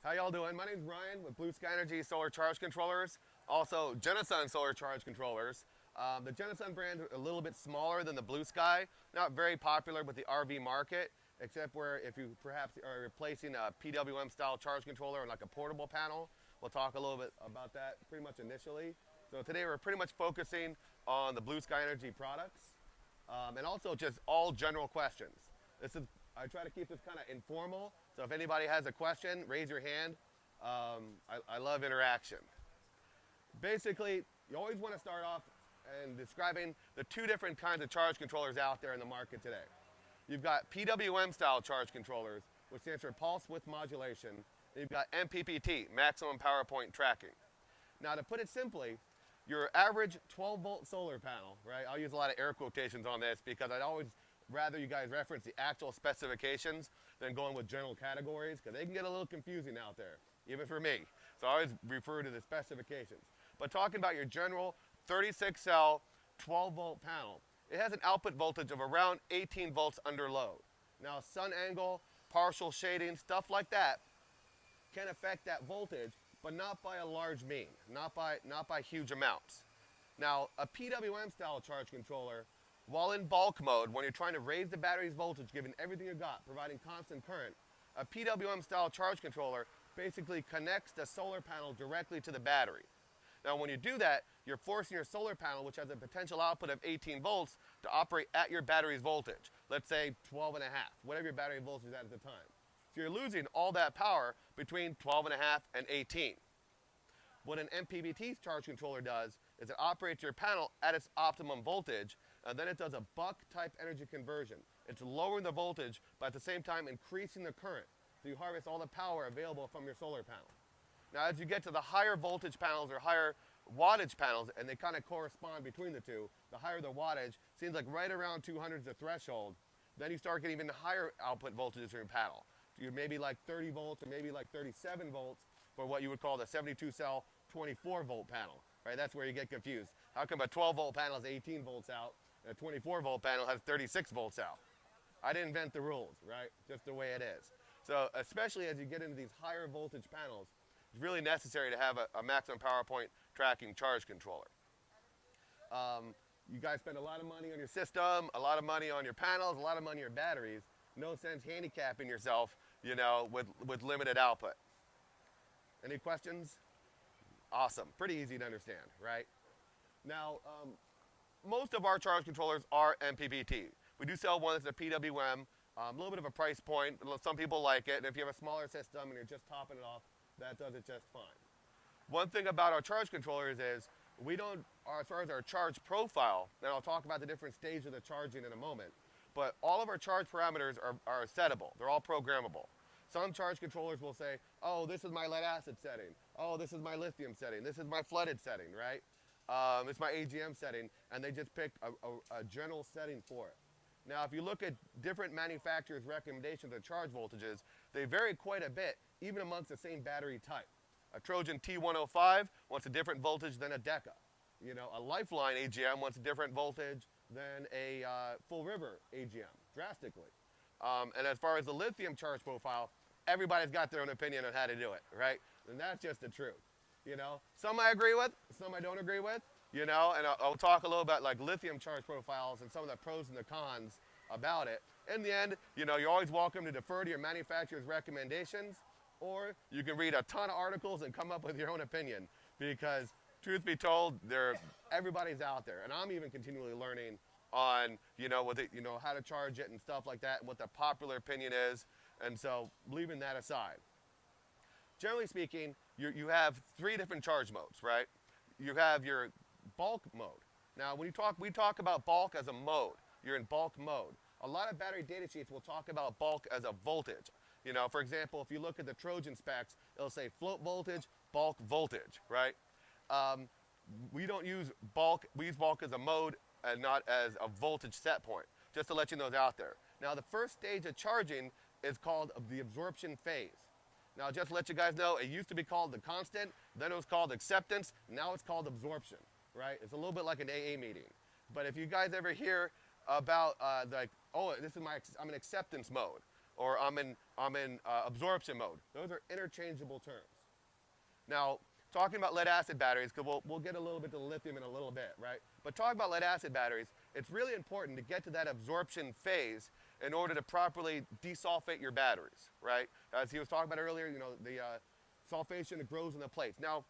How y'all doing? My name's Ryan with Blue Sky Energy Solar Charge Controllers, also Genasun Solar Charge Controllers. The Genasun brand is a little bit smaller than the Blue Sky, not very popular with the RV market, except where if you perhaps are replacing a PWM style charge controller on like a portable panel. We'll talk a little bit about that pretty much initially. So today we're pretty much focusing on the Blue Sky Energy products and also just all general questions. I try to keep this kind of informal, so if anybody has a question, raise your hand. I love interaction. Basically, you always want to start off and describing the two different kinds of charge controllers out there in the market today. You've got PWM style charge controllers, which stands for pulse width modulation, and you've got MPPT, maximum power point tracking. Now to put it simply, your average 12 volt solar panel, right? I'll use a lot of air quotations on this because I'd always rather you guys reference the actual specifications than going with general categories, because they can get a little confusing out there, even for me. So I always refer to the specifications. But talking about your general 36 cell 12 volt panel, it has an output voltage of around 18 volts under load. Now sun angle, partial shading, stuff like that can affect that voltage, but not by a large mean, not by huge amounts. Now a PWM style charge controller, while in bulk mode, when you're trying to raise the battery's voltage, giving everything you got, providing constant current, a PWM style charge controller basically connects the solar panel directly to the battery. Now when you do that, you're forcing your solar panel, which has a potential output of 18 volts, to operate at your battery's voltage. Let's say 12 and a half, whatever your battery voltage is at the time. So you're losing all that power between 12 and a half and 18. What an MPPT charge controller does is it operates your panel at its optimum voltage, and then it does a buck type energy conversion. It's lowering the voltage, but at the same time increasing the current. So you harvest all the power available from your solar panel. Now as you get to the higher voltage panels or higher wattage panels, and they kind of correspond between the two, the higher the wattage, seems like right around 200 is the threshold, then you start getting even higher output voltages from your panel. You're maybe like 30 volts or maybe like 37 volts for what you would call the 72 cell 24 volt panel, right? That's where you get confused. How come a 12 volt panel is 18 volts out and a 24 volt panel has 36 volts out? I didn't invent the rules, right? Just the way it is. So especially as you get into these higher voltage panels, it's really necessary to have a maximum power point tracking charge controller. You guys spend a lot of money on your system, a lot of money on your panels, a lot of money on your batteries. No sense handicapping yourself, you know, with limited output. Any questions? Awesome, pretty easy to understand, right? Now, most of our charge controllers are MPPT. We do sell one that's a PWM, a little bit of a price point. Some people like it, and if you have a smaller system and you're just topping it off, that does it just fine. One thing about our charge controllers is we don't, as far as our charge profile, and I'll talk about the different stages of the charging in a moment, but all of our charge parameters are settable. They're all programmable. Some charge controllers will say, oh, this is my lead acid setting. Oh, this is my lithium setting. This is my flooded setting, right? It's my AGM setting, and they just pick a general setting for it. Now, if you look at different manufacturers' recommendations of charge voltages, they vary quite a bit, even amongst the same battery type. A Trojan T105 wants a different voltage than a Deca. You know, a Lifeline AGM wants a different voltage than a Full River AGM, drastically. And as far as the lithium charge profile, everybody's got their own opinion on how to do it, right? And that's just the truth. You know, some I agree with, some I don't agree with, you know, and I'll talk a little about like lithium charge profiles and some of the pros and the cons about it. In the end, you know, you're always welcome to defer to your manufacturer's recommendations, or you can read a ton of articles and come up with your own opinion, because truth be told, everybody's out there, and I'm even continually learning on, you know, how to charge it and stuff like that, and what the popular opinion is. And so leaving that aside, generally speaking, you have three different charge modes, right? You have your bulk mode. Now when we talk about bulk as a mode. You're in bulk mode. A lot of battery data sheets will talk about bulk as a voltage. You know, for example, if you look at the Trojan specs, it'll say float voltage, bulk voltage, right? We don't use bulk, we use bulk as a mode and not as a voltage set point, just to let you know it's out there. Now the first stage of charging is called the absorption phase. Now just to let you guys know, it used to be called the constant, then it was called acceptance, now it's called absorption, right? It's a little bit like an AA meeting. But if you guys ever hear about like, oh, I'm in acceptance mode, or I'm in I'm in absorption mode. Those are interchangeable terms. Now, talking about lead acid batteries, because we'll get a little bit to lithium in a little bit, right? But talking about lead acid batteries, it's really important to get to that absorption phase in order to properly desulfate your batteries, right? As he was talking about earlier, the sulfation that grows in the plates. Now,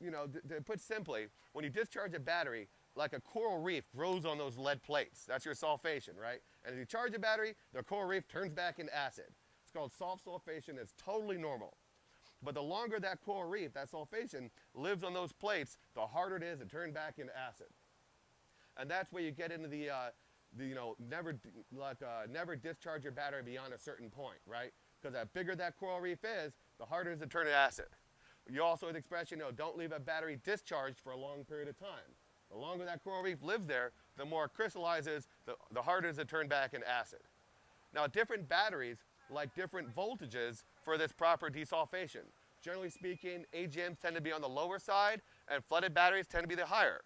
to put simply, when you discharge a battery, like a coral reef grows on those lead plates. That's your sulfation, right? And if you charge a battery, the coral reef turns back into acid. It's called soft sulfation. It's totally normal. But the longer that coral reef, that sulfation, lives on those plates, the harder it is to turn back into acid. And that's where you get into never discharge your battery beyond a certain point, right? Because the bigger that coral reef is, the harder it is to turn to acid. You also have the expression, don't leave a battery discharged for a long period of time. The longer that coral reef lives there, the more it crystallizes, the harder it is to turn back into acid. Now, different batteries like different voltages for this proper desulfation. Generally speaking, AGMs tend to be on the lower side, and flooded batteries tend to be the higher.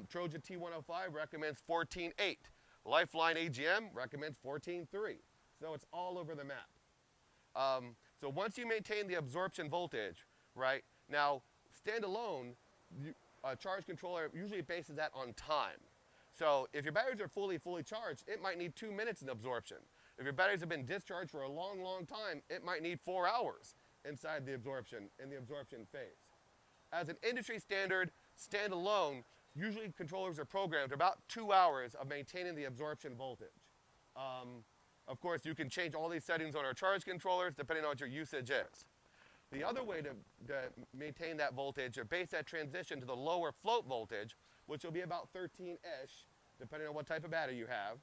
Trojan T105 recommends 14.8. Lifeline AGM recommends 14.3. So it's all over the map. So once you maintain the absorption voltage, right, now standalone, a charge controller usually bases that on time. So if your batteries are fully charged, it might need 2 minutes in absorption. If your batteries have been discharged for a long time, it might need 4 hours in the absorption phase. As an industry standard, standalone, usually controllers are programmed for about 2 hours of maintaining the absorption voltage. Of course, you can change all these settings on our charge controllers depending on what your usage is. The other way to maintain that voltage or base that transition to the lower float voltage, which will be about 13-ish, depending on what type of battery you have,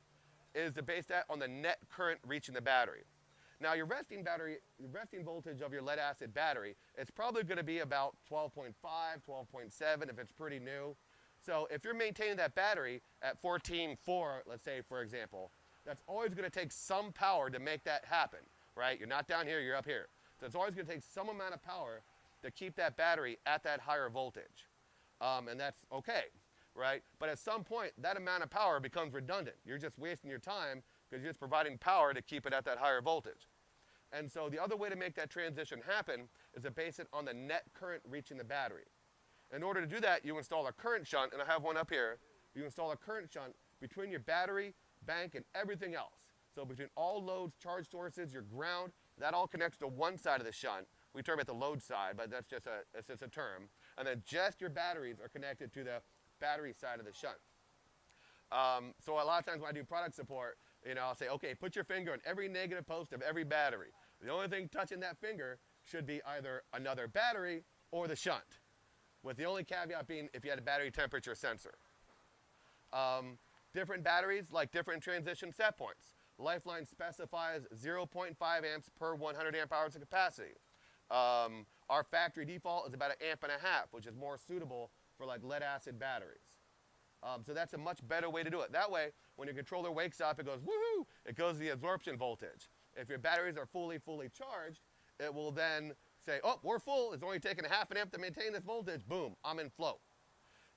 is to base that on the net current reaching the battery. Now your resting voltage of your lead acid battery, it's probably going to be about 12.5, 12.7 if it's pretty new. So if you're maintaining that battery at 14.4, let's say for example, that's always going to take some power to make that happen, right? You're not down here, you're up here. So it's always going to take some amount of power to keep that battery at that higher voltage. And that's okay, right? But at some point, that amount of power becomes redundant. You're just wasting your time because you're just providing power to keep it at that higher voltage. And so the other way to make that transition happen is to base it on the net current reaching the battery. In order to do that, you install a current shunt, and I have one up here. You install a current shunt between your battery, bank, and everything else. So between all loads, charge sources, your ground, that all connects to one side of the shunt. We term it the load side, but that's just a term. And then just your batteries are connected to the battery side of the shunt. So a lot of times when I do product support, I'll say, okay, put your finger on every negative post of every battery. The only thing touching that finger should be either another battery or the shunt, with the only caveat being if you had a battery temperature sensor. Different batteries like different transition set points. Lifeline specifies 0.5 amps per 100 amp hours of capacity. Our factory default is about 1.5 amps, which is more suitable for like lead acid batteries. So that's a much better way to do it. That way, when your controller wakes up, it goes woohoo! It goes to the absorption voltage. If your batteries are fully charged, it will then say, oh, we're full. It's only taking 0.5 amp to maintain this voltage. Boom, I'm in float.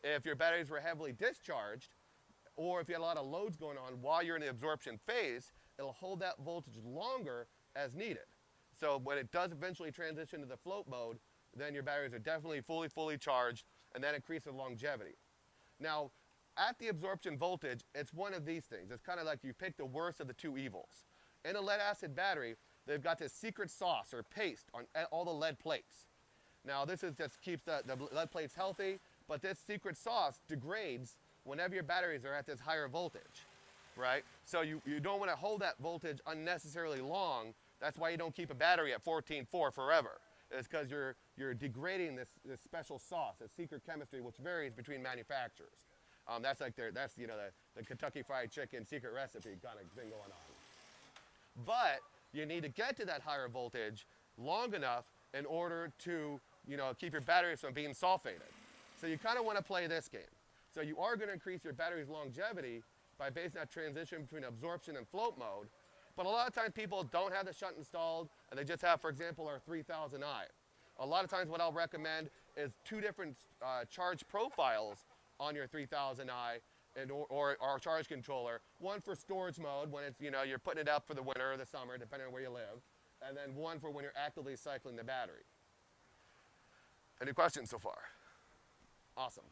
If your batteries were heavily discharged, or if you had a lot of loads going on while you're in the absorption phase, it'll hold that voltage longer as needed. So when it does eventually transition to the float mode, then your batteries are definitely fully charged, and that increases longevity. Now, at the absorption voltage, it's one of these things. It's kind of like you pick the worst of the two evils. In a lead acid battery, they've got this secret sauce or paste on all the lead plates. Now, this is just keeps the lead plates healthy, but this secret sauce degrades whenever your batteries are at this higher voltage, right? So you don't want to hold that voltage unnecessarily long. That's why you don't keep a battery at 14.4 forever. It's because you're degrading this special sauce, this secret chemistry, which varies between manufacturers. That's like the Kentucky Fried Chicken secret recipe kind of thing going on. But you need to get to that higher voltage long enough in order to keep your batteries from being sulfated. So you kind of want to play this game. So you are going to increase your battery's longevity by basing that transition between absorption and float mode. But a lot of times people don't have the shunt installed, and they just have, for example, our 3000i. A lot of times what I'll recommend is 2 different charge profiles on your 3000i or our charge controller. One for storage mode when it's, you're putting it up for the winter or the summer, depending on where you live. and then one for when you're actively cycling the battery. Any questions so far? Awesome.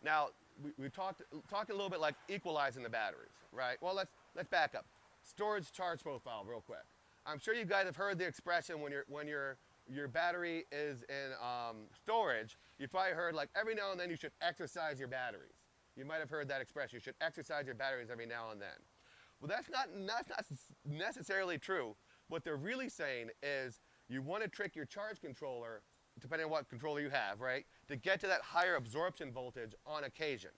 Now, we talked a little bit like equalizing the batteries, right? Well, let's back up. Storage charge profile real quick. I'm sure you guys have heard the expression when your battery is in storage, you've probably heard like every now and then you should exercise your batteries. You might have heard that expression, you should exercise your batteries every now and then. Well, that's not necessarily true. What they're really saying is you want to trick your charge controller, depending on what controller you have, right, to get to that higher absorption voltage on occasion.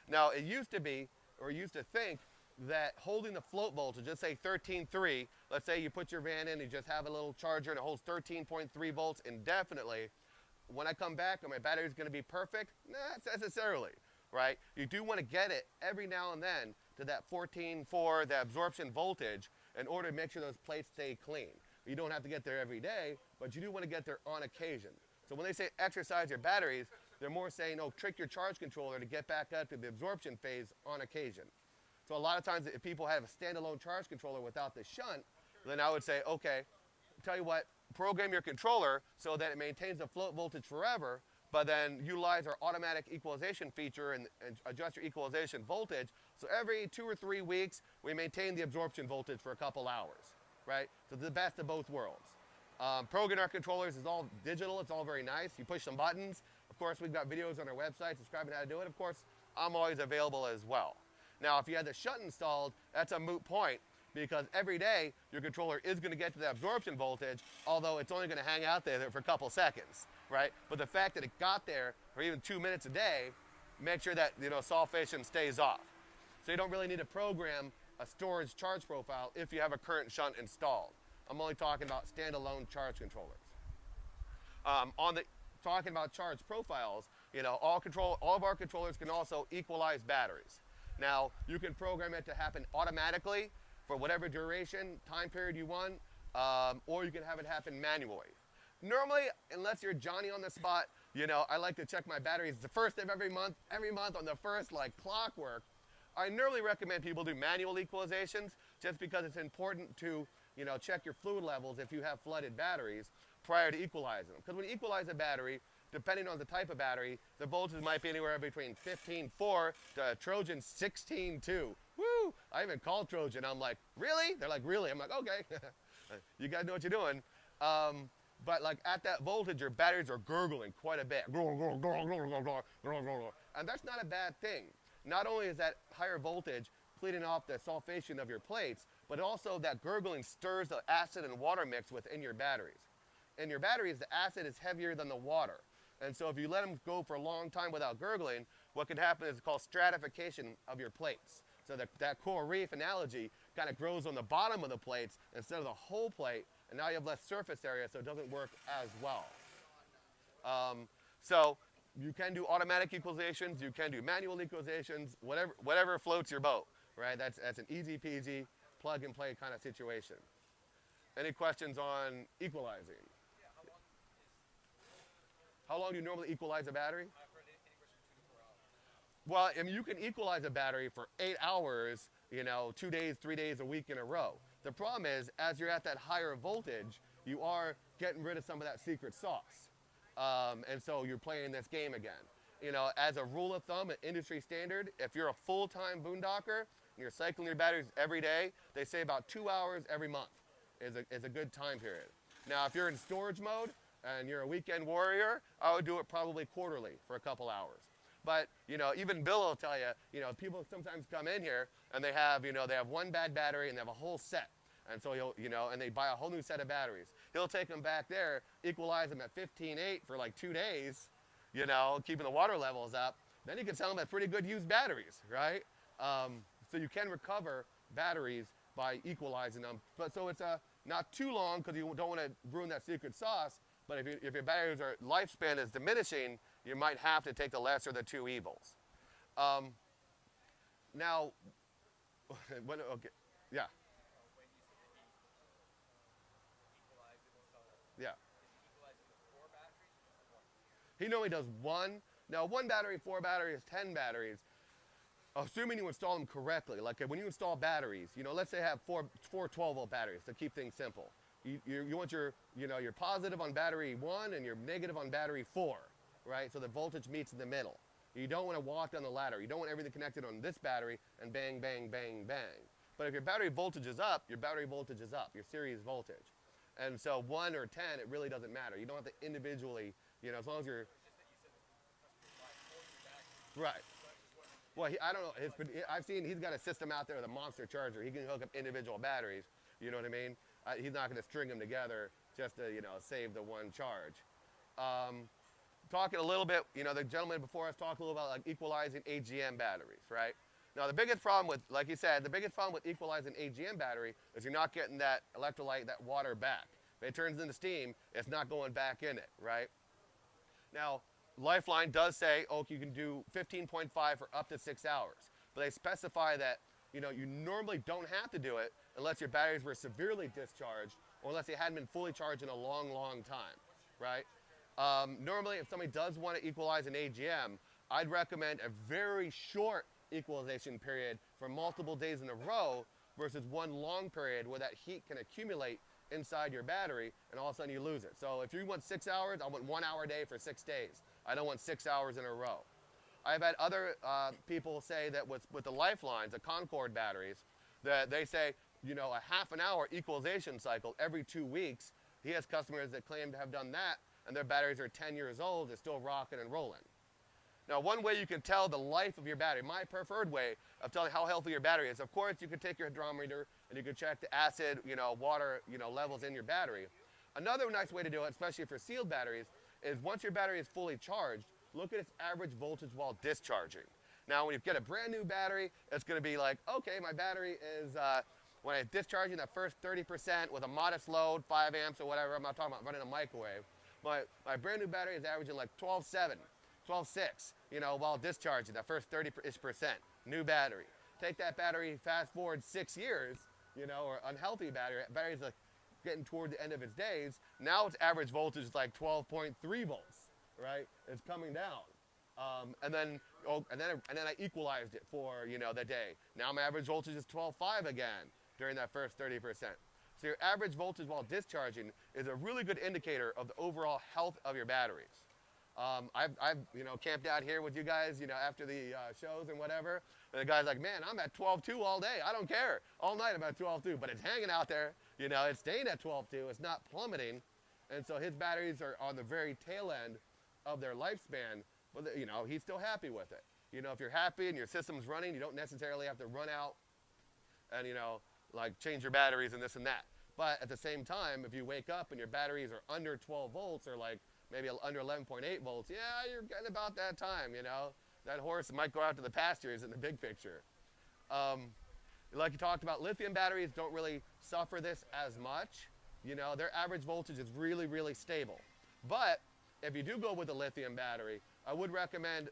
Now, it used to be, or you used to think, that holding the float voltage, let's say 13.3, let's say you put your van in, you just have a little charger and it holds 13.3 volts indefinitely. When I come back, my battery's going to be perfect? Not necessarily, right? You do want to get it every now and then to that 14.4, the absorption voltage, in order to make sure those plates stay clean. You don't have to get there every day, but you do want to get there on occasion. So when they say exercise your batteries, they're more saying, oh, trick your charge controller to get back up to the absorption phase on occasion. So a lot of times if people have a standalone charge controller without the shunt, then I would say, okay, tell you what, program your controller so that it maintains the float voltage forever, but then utilize our automatic equalization feature and adjust your equalization voltage. So every 2 or 3 weeks, we maintain the absorption voltage for a couple hours, right? So the best of both worlds. Programming our controllers is all digital, it's all very nice. You push some buttons. Of course, we've got videos on our website describing how to do it. Of course, I'm always available as well. Now, if you had the shunt installed, that's a moot point because every day your controller is going to get to the absorption voltage, although it's only going to hang out there for a couple seconds, right? But the fact that it got there for even 2 minutes a day, make sure that, sulfation stays off. So you don't really need to program a storage charge profile if you have a current shunt installed. I'm only talking about standalone charge controllers. Talking about charge profiles, all of our controllers can also equalize batteries. Now, you can program it to happen automatically for whatever duration, time period you want, or you can have it happen manually. Normally, unless you're Johnny on the spot, I like to check my batteries the first of every month on the first, like clockwork. I normally recommend people do manual equalizations just because it's important to, check your fluid levels if you have flooded batteries prior to equalizing them. Because when you equalize a battery, depending on the type of battery, the voltage might be anywhere between 15.4 to Trojan 16.2. Woo! I even called Trojan. I'm like, really? They're like, really? I'm like, okay. You guys know what you're doing. But like at that voltage, your batteries are gurgling quite a bit. And that's not a bad thing. Not only is that higher voltage cleaning off the sulfation of your plates, but also that gurgling stirs the acid and water mix within your batteries. In your batteries, the acid is heavier than the water. And so if you let them go for a long time without gurgling, what can happen is called stratification of your plates. So that coral reef analogy kind of grows on the bottom of the plates instead of the whole plate, and now you have less surface area, so it doesn't work as well. So you can do automatic equalizations, you can do manual equalizations, whatever floats your boat, right? That's an easy peasy, plug and play kind of situation. Any questions on equalizing? How long do you normally equalize a battery? I've heard anywhere from 2 to 4 hours. Well, I mean, you can equalize a battery for 8 hours, 2 days, 3 days, a week in a row. The problem is, as you're at that higher voltage, you are getting rid of some of that secret sauce. And so you're playing this game again. As a rule of thumb, an industry standard, if you're a full-time boondocker and you're cycling your batteries every day, they say about 2 hours every month is a good time period. Now, if you're in storage mode, and you're a weekend warrior, I would do it probably quarterly for a couple hours. But, even Bill will tell you, people sometimes come in here and they have, they have one bad battery and they have a whole set. And so and they buy a whole new set of batteries. He'll take them back there, equalize them at 15.8 for like 2 days, keeping the water levels up. Then you can sell them as pretty good used batteries, right? So you can recover batteries by equalizing them. But so it's not too long because you don't want to ruin that secret sauce. But if your batteries lifespan is diminishing, you might have to take the lesser of the two evils. Now, okay, yeah. When you said that he equalized it, so Yeah. is he equalizing with 4 batteries or just 1? He normally does one. Now, 1 battery, 4 batteries, 10 batteries. Assuming you install them correctly, like when you install batteries, let's say have four 12-volt batteries to keep things simple. You want your positive on battery 1 and your negative on battery 4, right? So the voltage meets in the middle. You don't want to walk down the ladder. You don't want everything connected on this battery and bang, bang, bang, bang. But if your battery voltage is up, your battery voltage is up, your series voltage. And so 1 or 10, it really doesn't matter. You don't have to individually, as long as you're... Right. Well, I don't know. I've seen he's got a system out there with a monster charger. He can hook up individual batteries. You know what I mean? He's not going to string them together just to, save the one charge. Talking a little bit, the gentleman before us talked a little about like equalizing AGM batteries, right? Now the biggest problem with, like you said, the biggest problem with equalizing AGM battery is you're not getting that electrolyte, that water back. If it turns into steam, it's not going back in it, right? Now, Lifeline does say, you can do 15.5 for up to 6 hours. But they specify that, you normally don't have to do it unless your batteries were severely discharged or unless they hadn't been fully charged in a long, long time, right? Normally, if somebody does want to equalize an AGM, I'd recommend a very short equalization period for multiple days in a row versus one long period where that heat can accumulate inside your battery and all of a sudden you lose it. So if you want 6 hours, I want 1 hour a day for 6 days. I don't want 6 hours in a row. I've had other people say that with the Lifelines, the Concord batteries, that they say, a half an hour equalization cycle every 2 weeks. He has customers that claim to have done that, and their batteries are 10 years old, they're still rocking and rolling. Now, one way you can tell the life of your battery, my preferred way of telling how healthy your battery is, of course, you can take your hydrometer and you can check the acid, water, levels in your battery. Another nice way to do it, especially for sealed batteries, is once your battery is fully charged, look at its average voltage while discharging. Now, when you get a brand new battery, it's going to be like, okay, my battery is, when it's discharging that first 30% with a modest load, 5 amps or whatever, I'm not talking about running a microwave. My brand new battery is averaging like 12.7, 12.6, while discharging that first 30%, new battery. Take that battery, fast forward 6 years, or unhealthy battery's like getting toward the end of its days. Now its average voltage is like 12.3 volts, right? It's coming down. And then I equalized it for, the day. Now my average voltage is 12.5 again during that first 30%. So your average voltage while discharging is a really good indicator of the overall health of your batteries. I've camped out here with you guys, after the shows and whatever. And the guy's like, man, I'm at 12.2 all day. I don't care. All night I'm at 12.2, but it's hanging out there. It's staying at 12.2. It's not plummeting. And so his batteries are on the very tail end of their lifespan. But, he's still happy with it. If you're happy and your system's running, you don't necessarily have to run out and, like change your batteries and this and that. But at the same time, if you wake up and your batteries are under 12 volts or like maybe under 11.8 volts, yeah, you're getting about that time, That horse might go out to the pastures in the big picture. Like you talked about, lithium batteries don't really suffer this as much. Their average voltage is really, really stable. But if you do go with a lithium battery, I would recommend,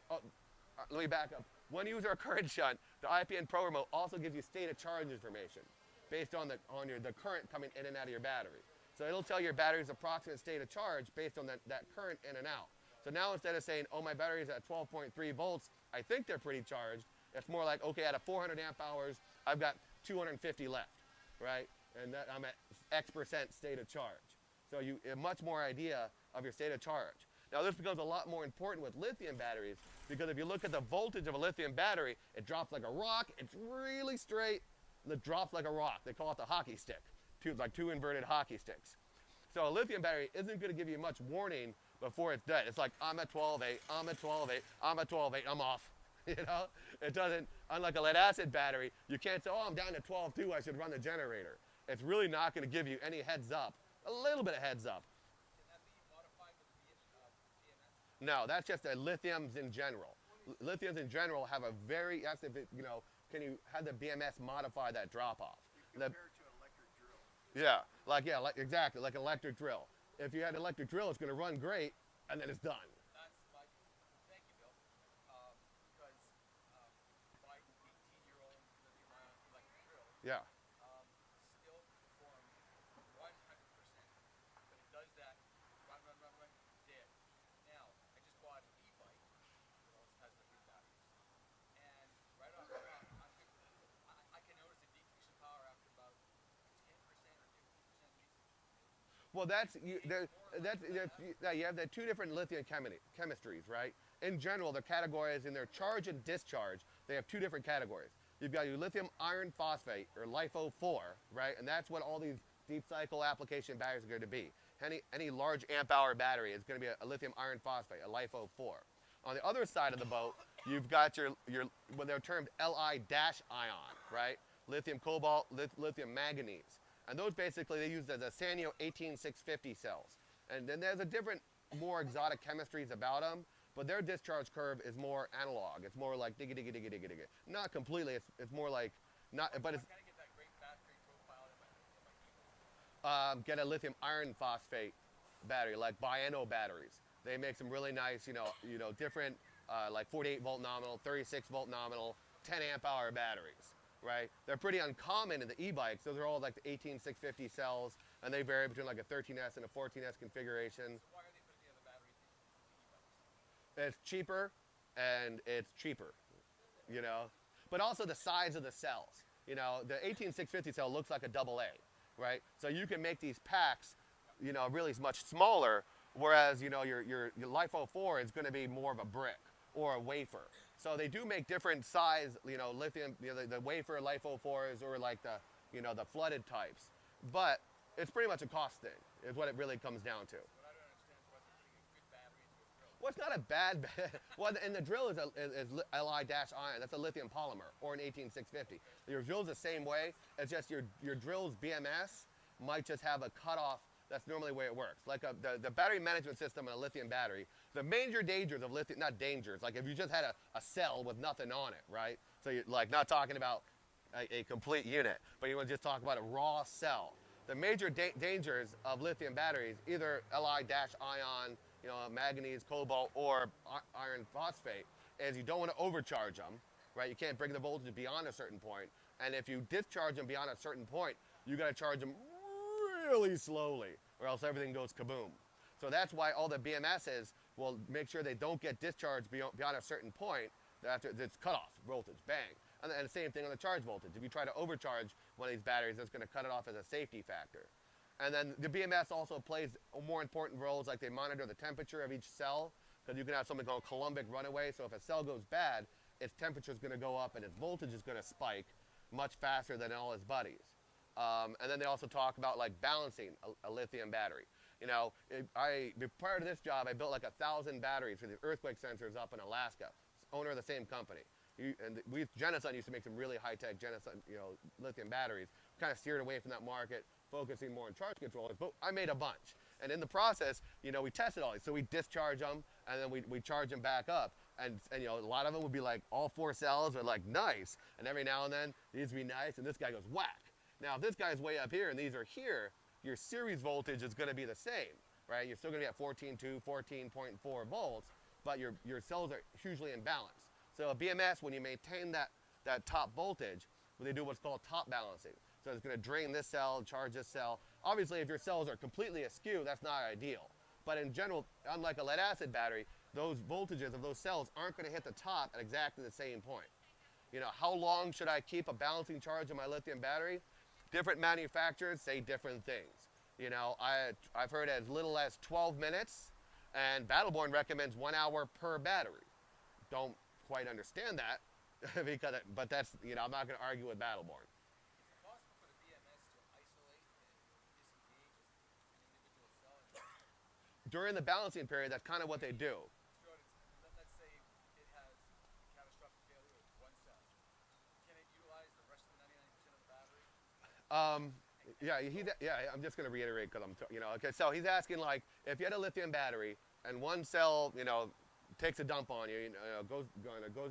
let me back up. When you use our current shunt, the IPN Pro Remote also gives you state of charge information based on the current coming in and out of your battery. So it'll tell your battery's approximate state of charge based on that current in and out. So now instead of saying, oh, my battery's at 12.3 volts, I think they're pretty charged, it's more like, okay, out of 400 amp hours, I've got 250 left, right? And that I'm at X% state of charge. So you have much more idea of your state of charge. Now this becomes a lot more important with lithium batteries because if you look at the voltage of a lithium battery, it drops like a rock, it's really straight, and it drops like a rock. They call it the hockey stick, like two inverted hockey sticks. So a lithium battery isn't going to give you much warning before it's dead. It's like, I'm at 12.8, I'm at 12.8, I'm at 12.8, I'm off. It doesn't, unlike a lead acid battery, you can't say, oh, I'm down to 12.2, I should run the generator. It's really not going to give you any heads up, a little bit of heads up. Can that be modified with BMS? No, that's just a lithiums in general. Lithiums in general have a very, can you have the BMS modify that drop off? Compared to an electric drill. Yeah, exactly, like an electric drill. If you had an electric drill, it's going to run great, and then it's done. That's my, thank you, Bill. Because my 18-year-old lithium-ion electric drill Yeah. still performs 100%. But it does that run, dead. Now, I just bought an e-bike that also has lithium batteries. And right off the Well, you have the two different lithium chemistries, right? In general, they're categorized in their charge and discharge. They have two different categories. You've got your lithium iron phosphate, or LiFeO4, right? And that's what all these deep cycle application batteries are going to be. Any large amp hour battery is going to be a lithium iron phosphate, a LiFeO4. On the other side of the boat, you've got your what they're termed Li-ion, right? Lithium cobalt, lithium manganese. And those basically they use as a Sanyo 18650 cells. And then there's a different, more exotic chemistries about them, but their discharge curve is more analog. It's more like digga digga digga digga digga. Not completely. It's more like not, but it's Gotta get that great battery profile in my keyboard. get a lithium iron phosphate battery like Bieno batteries. They make some really nice, different like 48 volt nominal, 36 volt nominal, 10 amp hour batteries. Right? They're pretty uncommon in the e-bikes. Those are all like the 18650 cells, and they vary between like a 13S and a 14S configuration. So why are they putting together batteries in e-bikes? It's cheaper, and it's cheaper, But also the size of the cells. The 18650 cell looks like a double A, right? So you can make these packs, really much smaller, whereas, your LiFeO4 is going to be more of a brick or a wafer. So they do make different size, lithium, the wafer LiFeO4s or like the, the flooded types. But it's pretty much a cost thing, is what it really comes down to. What I don't understand is why they're putting a good battery into a drill. Well, it's not a bad, well, and the drill is Li-ion. That's a lithium polymer, or an 18650. Your drill's the same way. It's just your drill's BMS might just have a cutoff. That's normally the way it works. Like the battery management system in a lithium battery, the major dangers of lithium, not dangers, like if you just had a cell with nothing on it, right? So you're like not talking about a complete unit, but you want to just talk about a raw cell. The major dangers of lithium batteries, either Li-ion, manganese, cobalt, or iron phosphate, is you don't want to overcharge them, right? You can't bring the voltage beyond a certain point. And if you discharge them beyond a certain point, you got to charge them really slowly, or else everything goes kaboom. So that's why all the BMSs will make sure they don't get discharged beyond a certain point. After it's cut off voltage, bang. And the same thing on the charge voltage. If you try to overcharge one of these batteries, it's going to cut it off as a safety factor. And then the BMS also plays more important roles, like they monitor the temperature of each cell, because you can have something called Coulombic runaway. So if a cell goes bad, its temperature is going to go up and its voltage is going to spike much faster than all its buddies. And then they also talk about like balancing a lithium battery. Prior to this job, I built like 1,000 batteries for the earthquake sensors up in Alaska, owner of the same company. Genasun used to make some really high-tech Genasun, lithium batteries. Kind of steered away from that market, focusing more on charge controllers, but I made a bunch. And in the process, we tested all these. So we discharge them, and then we charge them back up. And a lot of them would be like, all 4 cells are like, nice. And every now and then, these would be nice, and this guy goes, whack. Now, if this guy's way up here and these are here, your series voltage is going to be the same, right? You're still going to be at 14.2, 14.4 volts, but your cells are hugely imbalanced. So a BMS, when you maintain that top voltage, they do what's called top balancing. So it's going to drain this cell, charge this cell. Obviously, if your cells are completely askew, that's not ideal. But in general, unlike a lead-acid battery, those voltages of those cells aren't going to hit the top at exactly the same point. How long should I keep a balancing charge in my lithium battery? Different manufacturers say different things. I've heard as little as 12 minutes, and Battleborn recommends 1 hour per battery. Don't quite understand that, but that's, I'm not going to argue with Battleborn. Is it possible for the BMS to isolate and disengage an individual cell? During the balancing period, that's kind of what they do. Let's say it has catastrophic failure with one cell. Can it utilize the rest of the 99% of the battery? I'm just going to reiterate because okay, so he's asking like, if you had a lithium battery and one cell, takes a dump on you, goes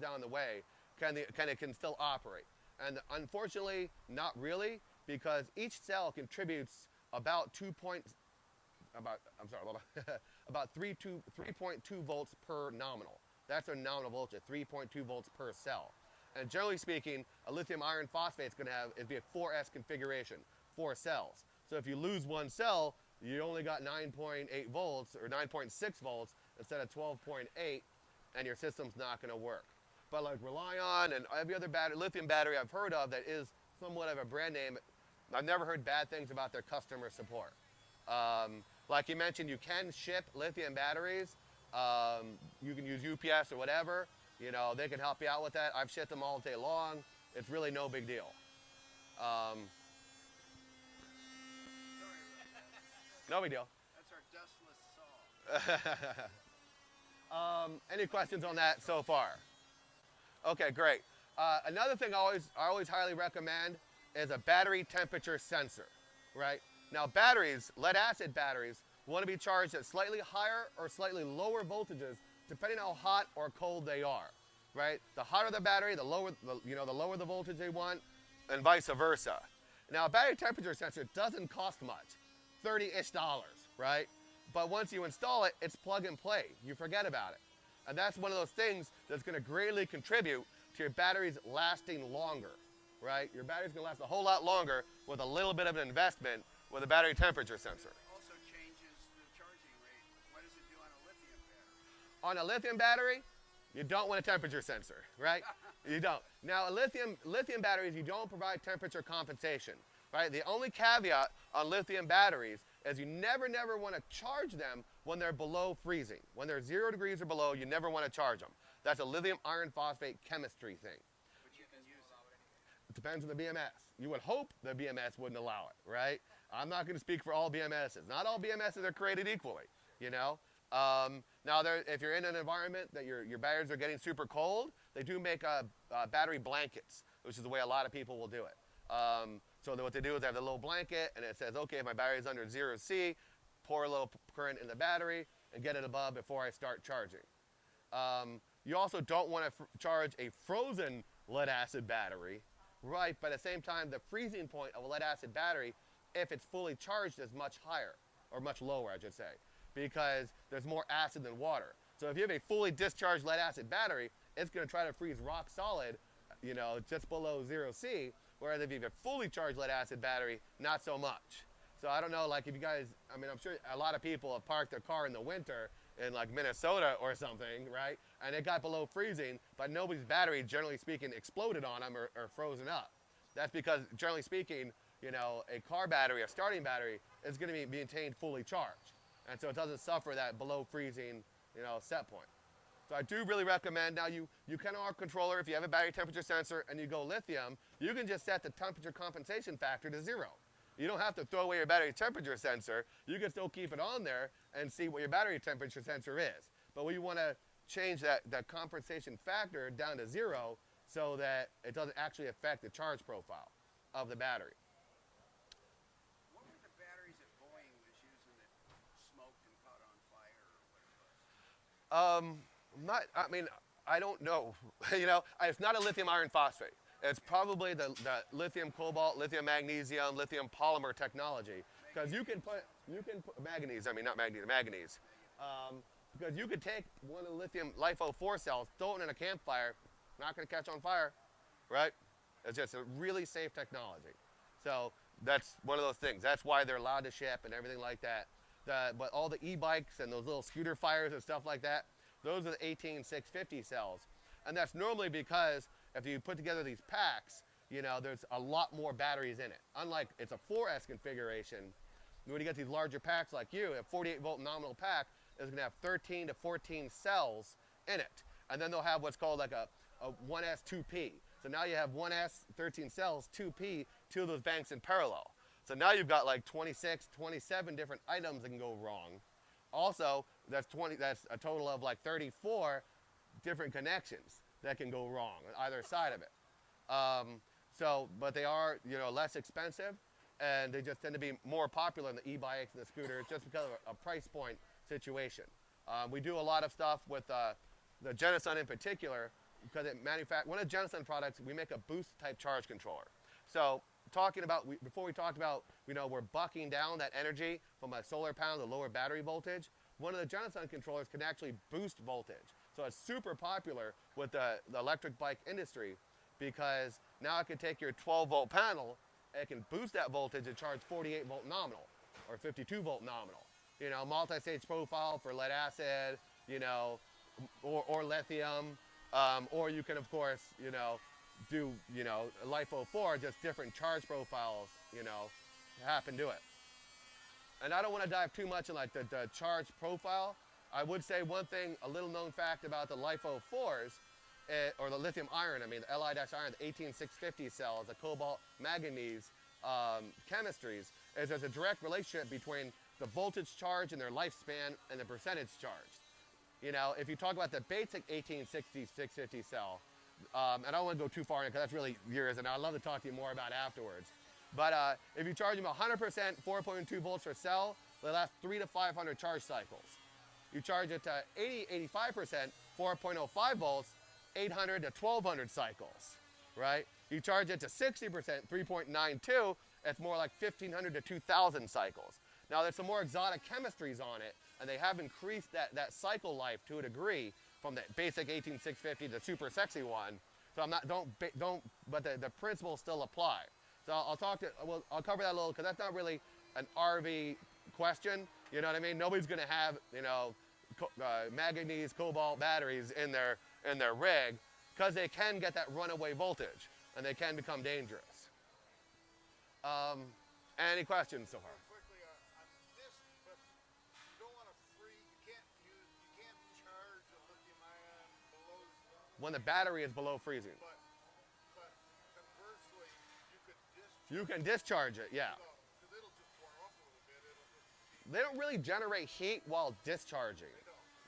down the way, can it still operate? And unfortunately, not really, because each cell contributes about 3.2 volts per nominal. That's a nominal voltage, 3.2 volts per cell. And generally speaking, a lithium iron phosphate is going to be a 4S configuration, 4 cells. So if you lose one cell, you only got 9.8 volts or 9.6 volts instead of 12.8, and your system's not going to work. But like Relion and every other lithium battery I've heard of that is somewhat of a brand name, I've never heard bad things about their customer support. Like you mentioned, you can ship lithium batteries. You can use UPS or whatever. You know, they can help you out with that. I've shipped them all day long. It's really no big deal. Um, no big deal. That's our dustless saw. Any questions on that so far? Okay, great. Another thing I always highly recommend is a battery temperature sensor, right? Now batteries, lead acid batteries, want to be charged at slightly higher or slightly lower voltages depending on how hot or cold they are, right? The hotter the battery, the lower the voltage they want, and vice versa. Now a battery temperature sensor doesn't cost much, $30-ish, right? But once you install it, it's plug and play. You forget about it. And that's one of those things that's going to greatly contribute to your batteries lasting longer, right? Your battery's going to last a whole lot longer with a little bit of an investment with a battery temperature sensor. It also changes the charging rate. What does it do on a lithium battery? On a lithium battery, you don't want a temperature sensor, right? You don't. Now, lithium batteries, you don't provide temperature compensation, right? The only caveat on lithium batteries is you never want to charge them when they're below freezing. When they're 0 degrees or below, you never want to charge them. That's a lithium iron phosphate chemistry thing. But you can use it. It depends on the BMS. You would hope the BMS wouldn't allow it, right? I'm not going to speak for all BMSs. Not all BMSs are created equally, you know? Now, if you're in an environment that your batteries are getting super cold, they do make battery blankets, which is the way a lot of people will do it. So what they do is they have the little blanket, and it says, okay, if my battery is under 0 C, pour a little current in the battery and get it above before I start charging. You also don't want to charge a frozen lead acid battery, right? But at the same time, the freezing point of a lead acid battery, if it's fully charged, is much higher, or much lower, I should say, because there's more acid than water. So if you have a fully discharged lead acid battery, it's going to try to freeze rock solid, you know, just below 0 C, whereas if you have a fully charged lead acid battery, not so much. So I don't know, like if you guys, I mean, I'm sure a lot of people have parked their car in the winter in like Minnesota or something, right? And it got below freezing, but nobody's battery, generally speaking, exploded on them or frozen up. That's because, generally speaking, you know, a car battery, a starting battery, is going to be maintained fully charged. And so it doesn't suffer that below freezing, you know, set point. So I do really recommend, now you can on a controller, if you have a battery temperature sensor and you go lithium, you can just set the temperature compensation factor to 0. You don't have to throw away your battery temperature sensor. You can still keep it on there and see what your battery temperature sensor is. But we want to change that compensation factor down to 0 so that it doesn't actually affect the charge profile of the battery. What were the batteries that Boeing was using that smoked and caught on fire or whatever? I mean, I don't know. You know, it's not a lithium iron phosphate. It's probably the lithium cobalt, lithium magnesium, lithium polymer technology. Because you can put manganese, I mean not magnesium, manganese. Because you could take one of the lithium LiFeO4 cells, throw it in a campfire, not going to catch on fire, right? It's just a really safe technology. So that's one of those things. That's why they're allowed to ship and everything like that. But all the e-bikes and those little scooter fires and stuff like that, those are the 18650 cells. And that's normally because if you put together these packs, you know, there's a lot more batteries in it. Unlike it's a 4S configuration, when you get these larger packs like a 48 volt nominal pack is going to have 13 to 14 cells in it. And then they'll have what's called like a 1S 2P. So now you have 1S, 13 cells, 2P, two of those banks in parallel. So now you've got like 26, 27 different items that can go wrong. Also, that's a total of like 34 different connections that can go wrong on either side of it. But they are, you know, less expensive, and they just tend to be more popular in the e-bikes and the scooters just because of a price point situation. We do a lot of stuff with the Genasun in particular, because one of the Genasun products, we make a boost type charge controller. So before we talked about, you know, we're bucking down that energy from a solar panel to lower battery voltage. One of the Genasun controllers can actually boost voltage. So it's super popular with the electric bike industry, because now it can take your 12 volt panel, it can boost that voltage and charge 48 volt nominal or 52 volt nominal. You know, multi-stage profile for lead acid, you know, or lithium, or you can of course, you know, do, you know, LiFeO4, just different charge profiles, you know, happen to it. And I don't want to dive too much in like the charge profile. I would say one thing, a little known fact about the LiFo 4s, or the lithium iron, I mean the Li-iron, the 18650 cells, the cobalt manganese chemistries, is there's a direct relationship between the voltage charge and their lifespan and the percentage charged. You know, if you talk about the basic 18650 cell, and I don't want to go too far in because that's really years, and I'd love to talk to you more about afterwards. But if you charge them 100% 4.2 volts per cell, they last 300 to 500 charge cycles. You charge it to 85% 4.05 volts, 800 to 1200 cycles, right? You charge it to 60% 3.92, it's more like 1500 to 2000 cycles. Now there's some more exotic chemistries on it, and they have increased that cycle life to a degree from the basic 18650 to super sexy one. So I'm not, but the principles still apply. So I'll cover that a little because that's not really an RV question. You know what I mean? Nobody's going to have, you know, manganese, cobalt batteries in their rig because they can get that runaway voltage and they can become dangerous. Any questions so far? Quickly on this, but you don't want to you can't charge a lithium ion below. When the battery is below freezing. But conversely, you could You can discharge it, yeah. because it'll just warm up a little bit. It'll just They don't really generate heat while discharging,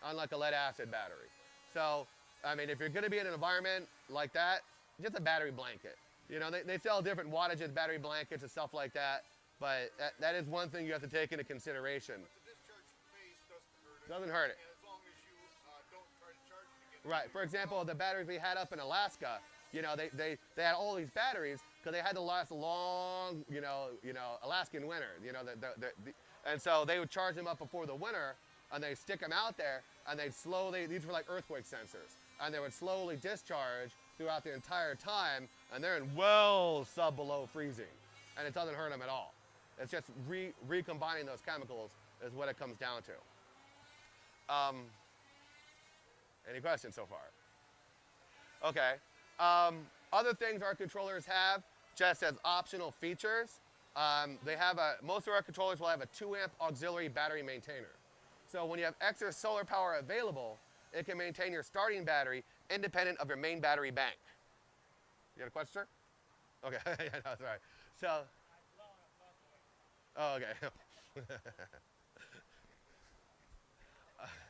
unlike a lead acid battery. So, I mean, if you're going to be in an environment like that, just a battery blanket. You know, they sell different wattages, battery blankets and stuff like that, but that is one thing you have to take into consideration. But the discharge phase doesn't hurt it. Doesn't hurt it. And as long as you don't try to charge it again. Right. For example, the batteries we had up in Alaska, you know, they had all these batteries because they had to last a long, you know, Alaskan winter. You know, and so they would charge them up before the winter, and they stick them out there, and they'd slowly. These were like earthquake sensors, and they would slowly discharge throughout the entire time, and they're in well below freezing, and it doesn't hurt them at all. It's just recombining those chemicals is what it comes down to. Any questions so far? Okay. Other things our controllers have, just as optional features, most of our controllers will have a 2 amp auxiliary battery maintainer. So when you have extra solar power available, it can maintain your starting battery independent of your main battery bank. You got a question, sir? Okay, yeah, no, that's all right. So, oh, okay. Can you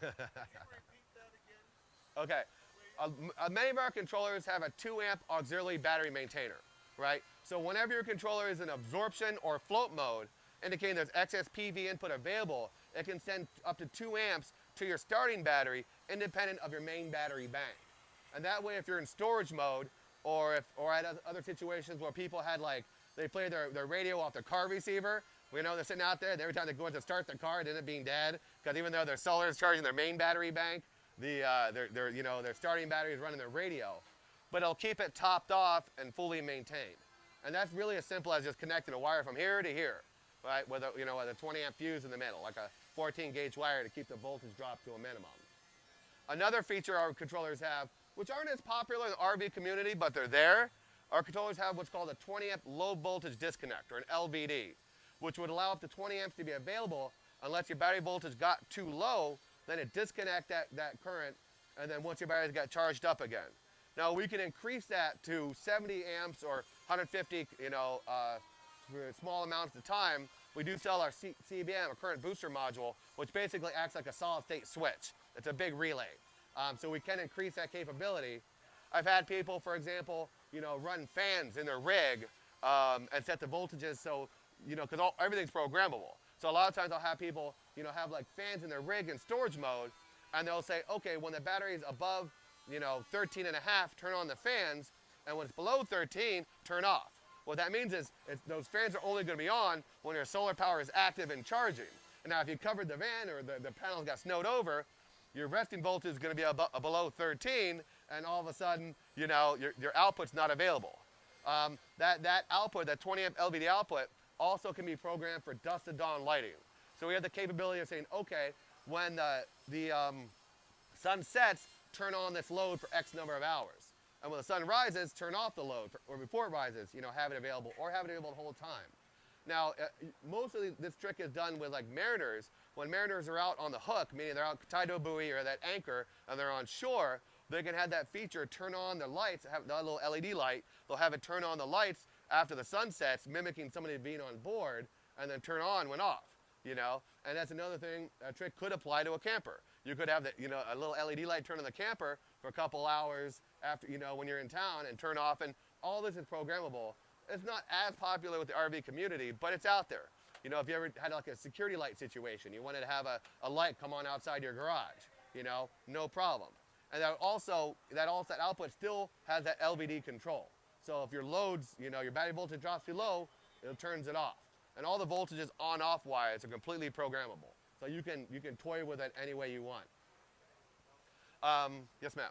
repeat that again? Okay. Many of our controllers have a 2 amp auxiliary battery maintainer, right? So whenever your controller is in absorption or float mode, indicating there's excess PV input available, it can send up to 2 amps to your starting battery independent of your main battery bank. And that way, if you're in storage mode, or at other situations where people had they play their radio off their car receiver, we know they're sitting out there, and every time they go in to start their car, it ends up being dead, because even though their solar is charging their main battery bank, their starting battery is running their radio. But it'll keep it topped off and fully maintained. And that's really as simple as just connecting a wire from here to here, right? With a 20 amp fuse in the middle, like a 14 gauge wire to keep the voltage drop to a minimum. Another feature our controllers have, which aren't as popular in the RV community, but they're there, our controllers have what's called a 20 amp low voltage disconnect, or an LVD, which would allow up to 20 amps to be available unless your battery voltage got too low, then it disconnect that current, and then once your batteries got charged up again. Now we can increase that to 70 amps or 150, for small amounts of time. We do sell our CBM, a current booster module, which basically acts like a solid state switch. It's a big relay. So we can increase that capability. I've had people, for example, run fans in their rig and set the voltages so, because everything's programmable. So a lot of times I'll have people, have like fans in their rig in storage mode, and they'll say, okay, when the battery is above, 13 and a half, turn on the fans, and when it's below 13, turn off. What that means is those fans are only going to be on when your solar power is active and charging. And now if you covered the van or the panels got snowed over, your resting voltage is going to be below 13, and all of a sudden, your output's not available. That output, that 20 amp LVD output, also can be programmed for dusk to dawn lighting. So we have the capability of saying, okay, when the sun sets, turn on this load for X number of hours. And when the sun rises, turn off the load, or before it rises, have it available, or have it available the whole time. Now, mostly this trick is done with like mariners. When mariners are out on the hook, meaning they're out tied to a buoy or that anchor, and they're on shore, they can have that feature turn on the lights, have that little LED light. They'll have it turn on the lights after the sun sets, mimicking somebody being on board, and then turn on when off. You know, and that's another thing. A trick could apply to a camper. You could have that, you know, a little LED light turn on the camper for a couple hours after, you know, when you're in town, and turn off. And all this is programmable. It's not as popular with the RV community, but it's out there. You know, if you ever had like a security light situation, you wanted to have a light come on outside your garage, you know, no problem. And that output still has that LVD control. So if your loads, you know, your battery voltage drops too low, it turns it off. And all the voltages on-off wires are completely programmable. So you can toy with it any way you want. Yes, ma'am.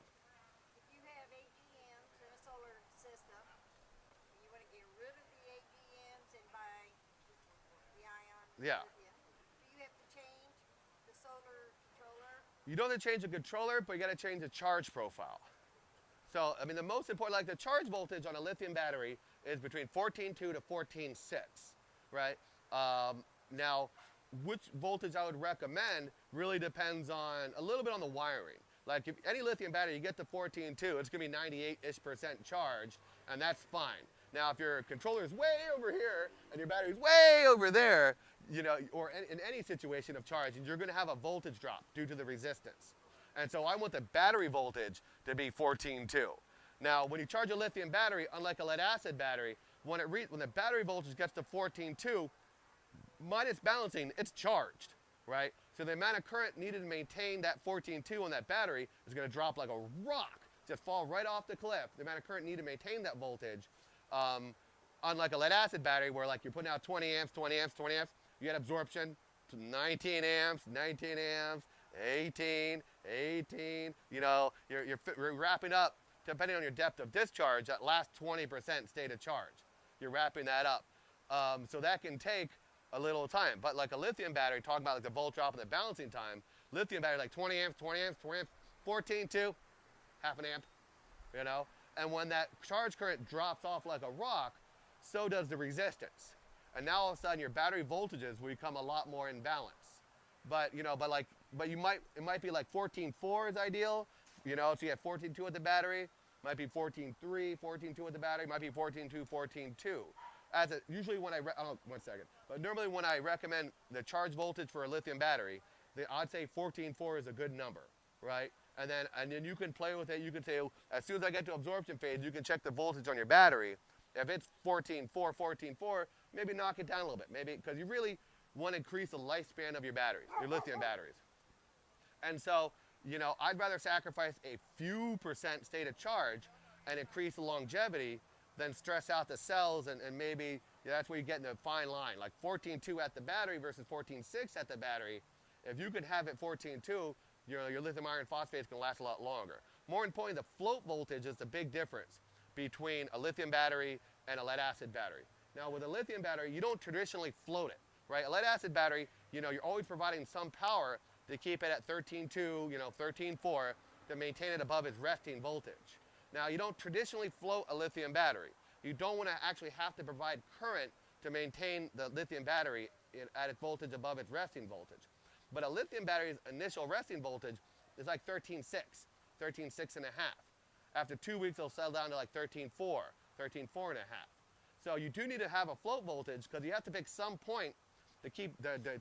If you have AGMs in a solar system, and you want to get rid of the AGMs and buy the ion Yeah. lithium, do you have to change the solar controller? You don't have to change the controller, but you got to change the charge profile. So, I mean, the most important, like the charge voltage on a lithium battery is between 14.2 to 14.6, right? Now, which voltage I would recommend really depends on a little bit on the wiring. Like if any lithium battery, you get to 14.2, it's gonna be 98-ish% charged, and that's fine. Now, if your controller is way over here and your battery's way over there, you know, or in any situation of charge, you're gonna have a voltage drop due to the resistance. And so I want the battery voltage to be 14.2. Now, when you charge a lithium battery, unlike a lead acid battery, when the battery voltage gets to 14.2, minus balancing, it's charged, right? So the amount of current needed to maintain that 14.2 on that battery is going to drop like a rock, just fall right off the cliff. The amount of current needed to maintain that voltage, unlike a lead acid battery where like you're putting out 20 amps, 20 amps, 20 amps, you get absorption to 19 amps, 19 amps, 18, 18. You know, you're wrapping up, depending on your depth of discharge, that last 20% state of charge. You're wrapping that up. So that can take a little time. But like a lithium battery, talking about like the volt drop and the balancing time, lithium battery like 20 amps, 20 amps, 20 amps, 14.2, half an amp, you know? And when that charge current drops off like a rock, so does the resistance. And now all of a sudden your battery voltages will become a lot more in balance. But you know, it might be like 14.4 is ideal, you know, so you have 14.2 at the battery, might be 14.3, 14.2 at the battery, might be 14.2, 14.2. Usually when one second, but normally when I recommend the charge voltage for a lithium battery, I'd say 14.4 is a good number, right? And then you can play with it. You can say, as soon as I get to absorption phase, you can check the voltage on your battery. If it's 14.4, 14.4, maybe knock it down a little bit, maybe, because you really want to increase the lifespan of your batteries, your lithium batteries. And so, you know, I'd rather sacrifice a few percent state of charge and increase the longevity than stress out the cells, and maybe that's where you get in a fine line, like 14.2 at the battery versus 14.6 at the battery. If you could have it 14.2, your lithium iron phosphate is going to last a lot longer. More importantly, the float voltage is the big difference between a lithium battery and a lead acid battery. Now, with a lithium battery, you don't traditionally float it, right? A lead acid battery, you know, you're always providing some power to keep it at 13.2, you know, 13.4 to maintain it above its resting voltage. Now, you don't traditionally float a lithium battery. You don't want to actually have to provide current to maintain the lithium battery at its voltage above its resting voltage. But a lithium battery's initial resting voltage is like 13.6, 13.6 and a half. After 2 weeks, it'll settle down to like 13.4, 13.4 and a half. So you do need to have a float voltage because you have to pick some point to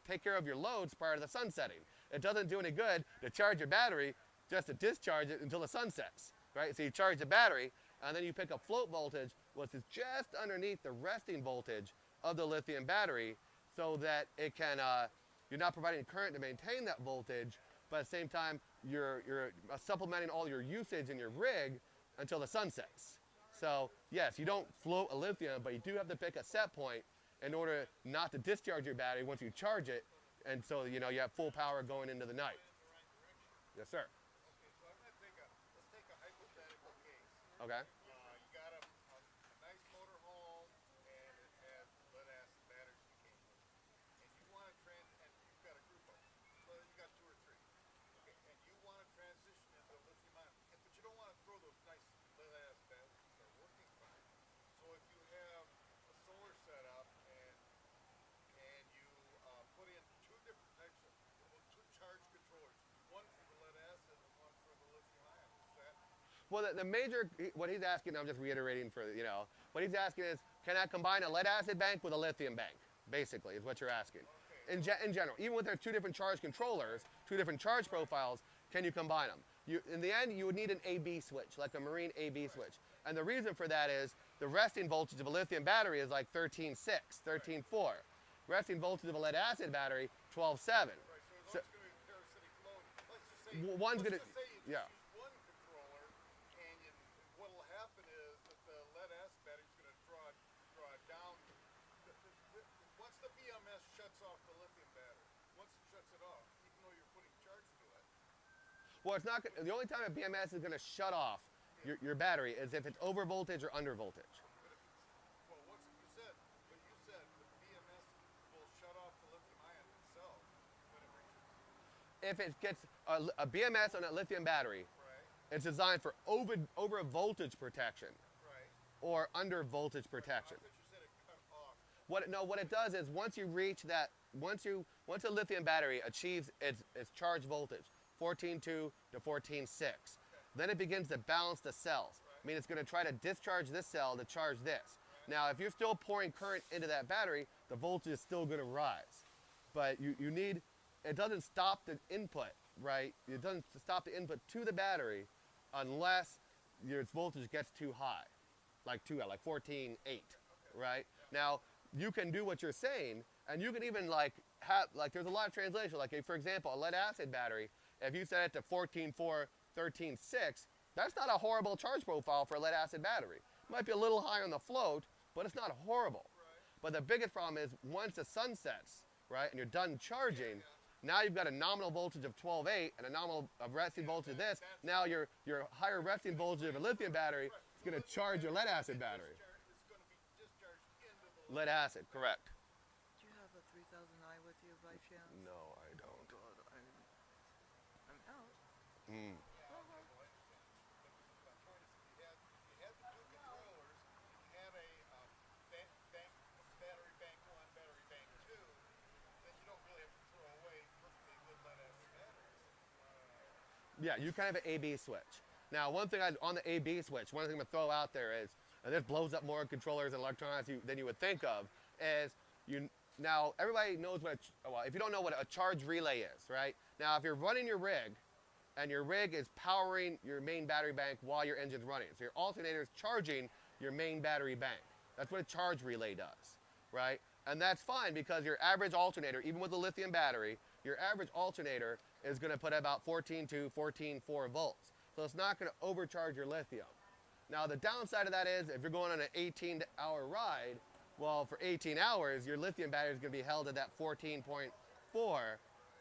take care of your loads prior to the sun setting. It doesn't do any good to charge your battery just to discharge it until the sun sets, right? So you charge the battery, and then you pick a float voltage, which is just underneath the resting voltage of the lithium battery, so that it can, you're not providing current to maintain that voltage, but at the same time, you're supplementing all your usage in your rig until the sun sets. So yes, you don't float a lithium, but you do have to pick a set point in order not to discharge your battery once you charge it, and so you know you have full power going into the night. Yes, sir. Okay, so I'm gonna let's take a hypothetical case. Okay. You got a nice motor home, and it has lead acid batteries that came with it. And you want to and you've got a group of them. So you got 2 or 3. Okay, and you want to transition into lithium ion, but you don't want to throw those nice lead acid batteries that are working fine. So if you have a solar setup and Well, the major, what he's asking, I'm just reiterating for, what he's asking is, can I combine a lead acid bank with a lithium bank? Basically, is what you're asking. In general, even with their two different charge controllers, two different charge profiles, can you combine them? In the end, you would need an AB switch, like a marine AB switch. And the reason for that is the resting voltage of a lithium battery is like 13.6, 13.4. Resting voltage of a lead acid battery, 12.7. Right, so one's going to be parasitic load. Let's just say, One's going to, let's just say you yeah. use one controller, and what will happen is that the lead acid battery is going to draw down. Once the BMS shuts off the lithium battery, once it shuts it off, even though you're putting charge to it. Well, it's not. The only time a BMS is going to shut off your battery is if it's over voltage or under voltage. But if it's, well, what's you said? But you said the BMS will shut off the lithium ion itself when it reaches. If it gets a BMS on a lithium battery, Right. it's designed for over voltage protection Right. or under voltage protection. I thought you said it cut off. What it does is once you reach that, once a lithium battery achieves its charge voltage, 14.2 to 14.6, then it begins to balance the cells. I mean, it's going to try to discharge this cell to charge this. Now, if you're still pouring current into that battery, the voltage is still going to rise. But you need, it doesn't stop the input, right? It doesn't stop the input to the battery unless your voltage gets too high, like 14.8, right? Now, you can do what you're saying, and you can even there's a lot of translation. Like, for example, a lead acid battery, if you set it to 14.4, 13.6, that's not a horrible charge profile for a lead acid battery. It might be a little high on the float, but it's not horrible. But the biggest problem is once the sun sets, right, and you're done charging, now you've got a nominal voltage of 12.8 and a nominal resting voltage of this. Now your higher resting voltage of a lithium battery is going to charge your lead acid battery. It's going to be discharged into the Lead acid, correct. Do you have a 3000i with you by chance? No, I don't. God, I'm out. Mm. You had the two controllers, you had a battery bank 1, battery bank 2, then you don't really have to throw away perfectly good lead acid batteries. Yeah, you kind of have an AB switch. Now, one thing on the AB switch, one thing I'm going to throw out there is, and this blows up more controllers and electronics than you would think of, is now everybody knows if you don't know what a charge relay is, right? Now, if you're running your rig, and your rig is powering your main battery bank while your engine's running, so your alternator is charging your main battery bank. That's what a charge relay does, right? And that's fine because your average alternator, even with a lithium battery, your average alternator is going to put about 14.2, 14.4 volts. So it's not going to overcharge your lithium. Now the downside of that is if you're going on an 18-hour ride, well, for 18 hours, your lithium battery is going to be held at that 14.4,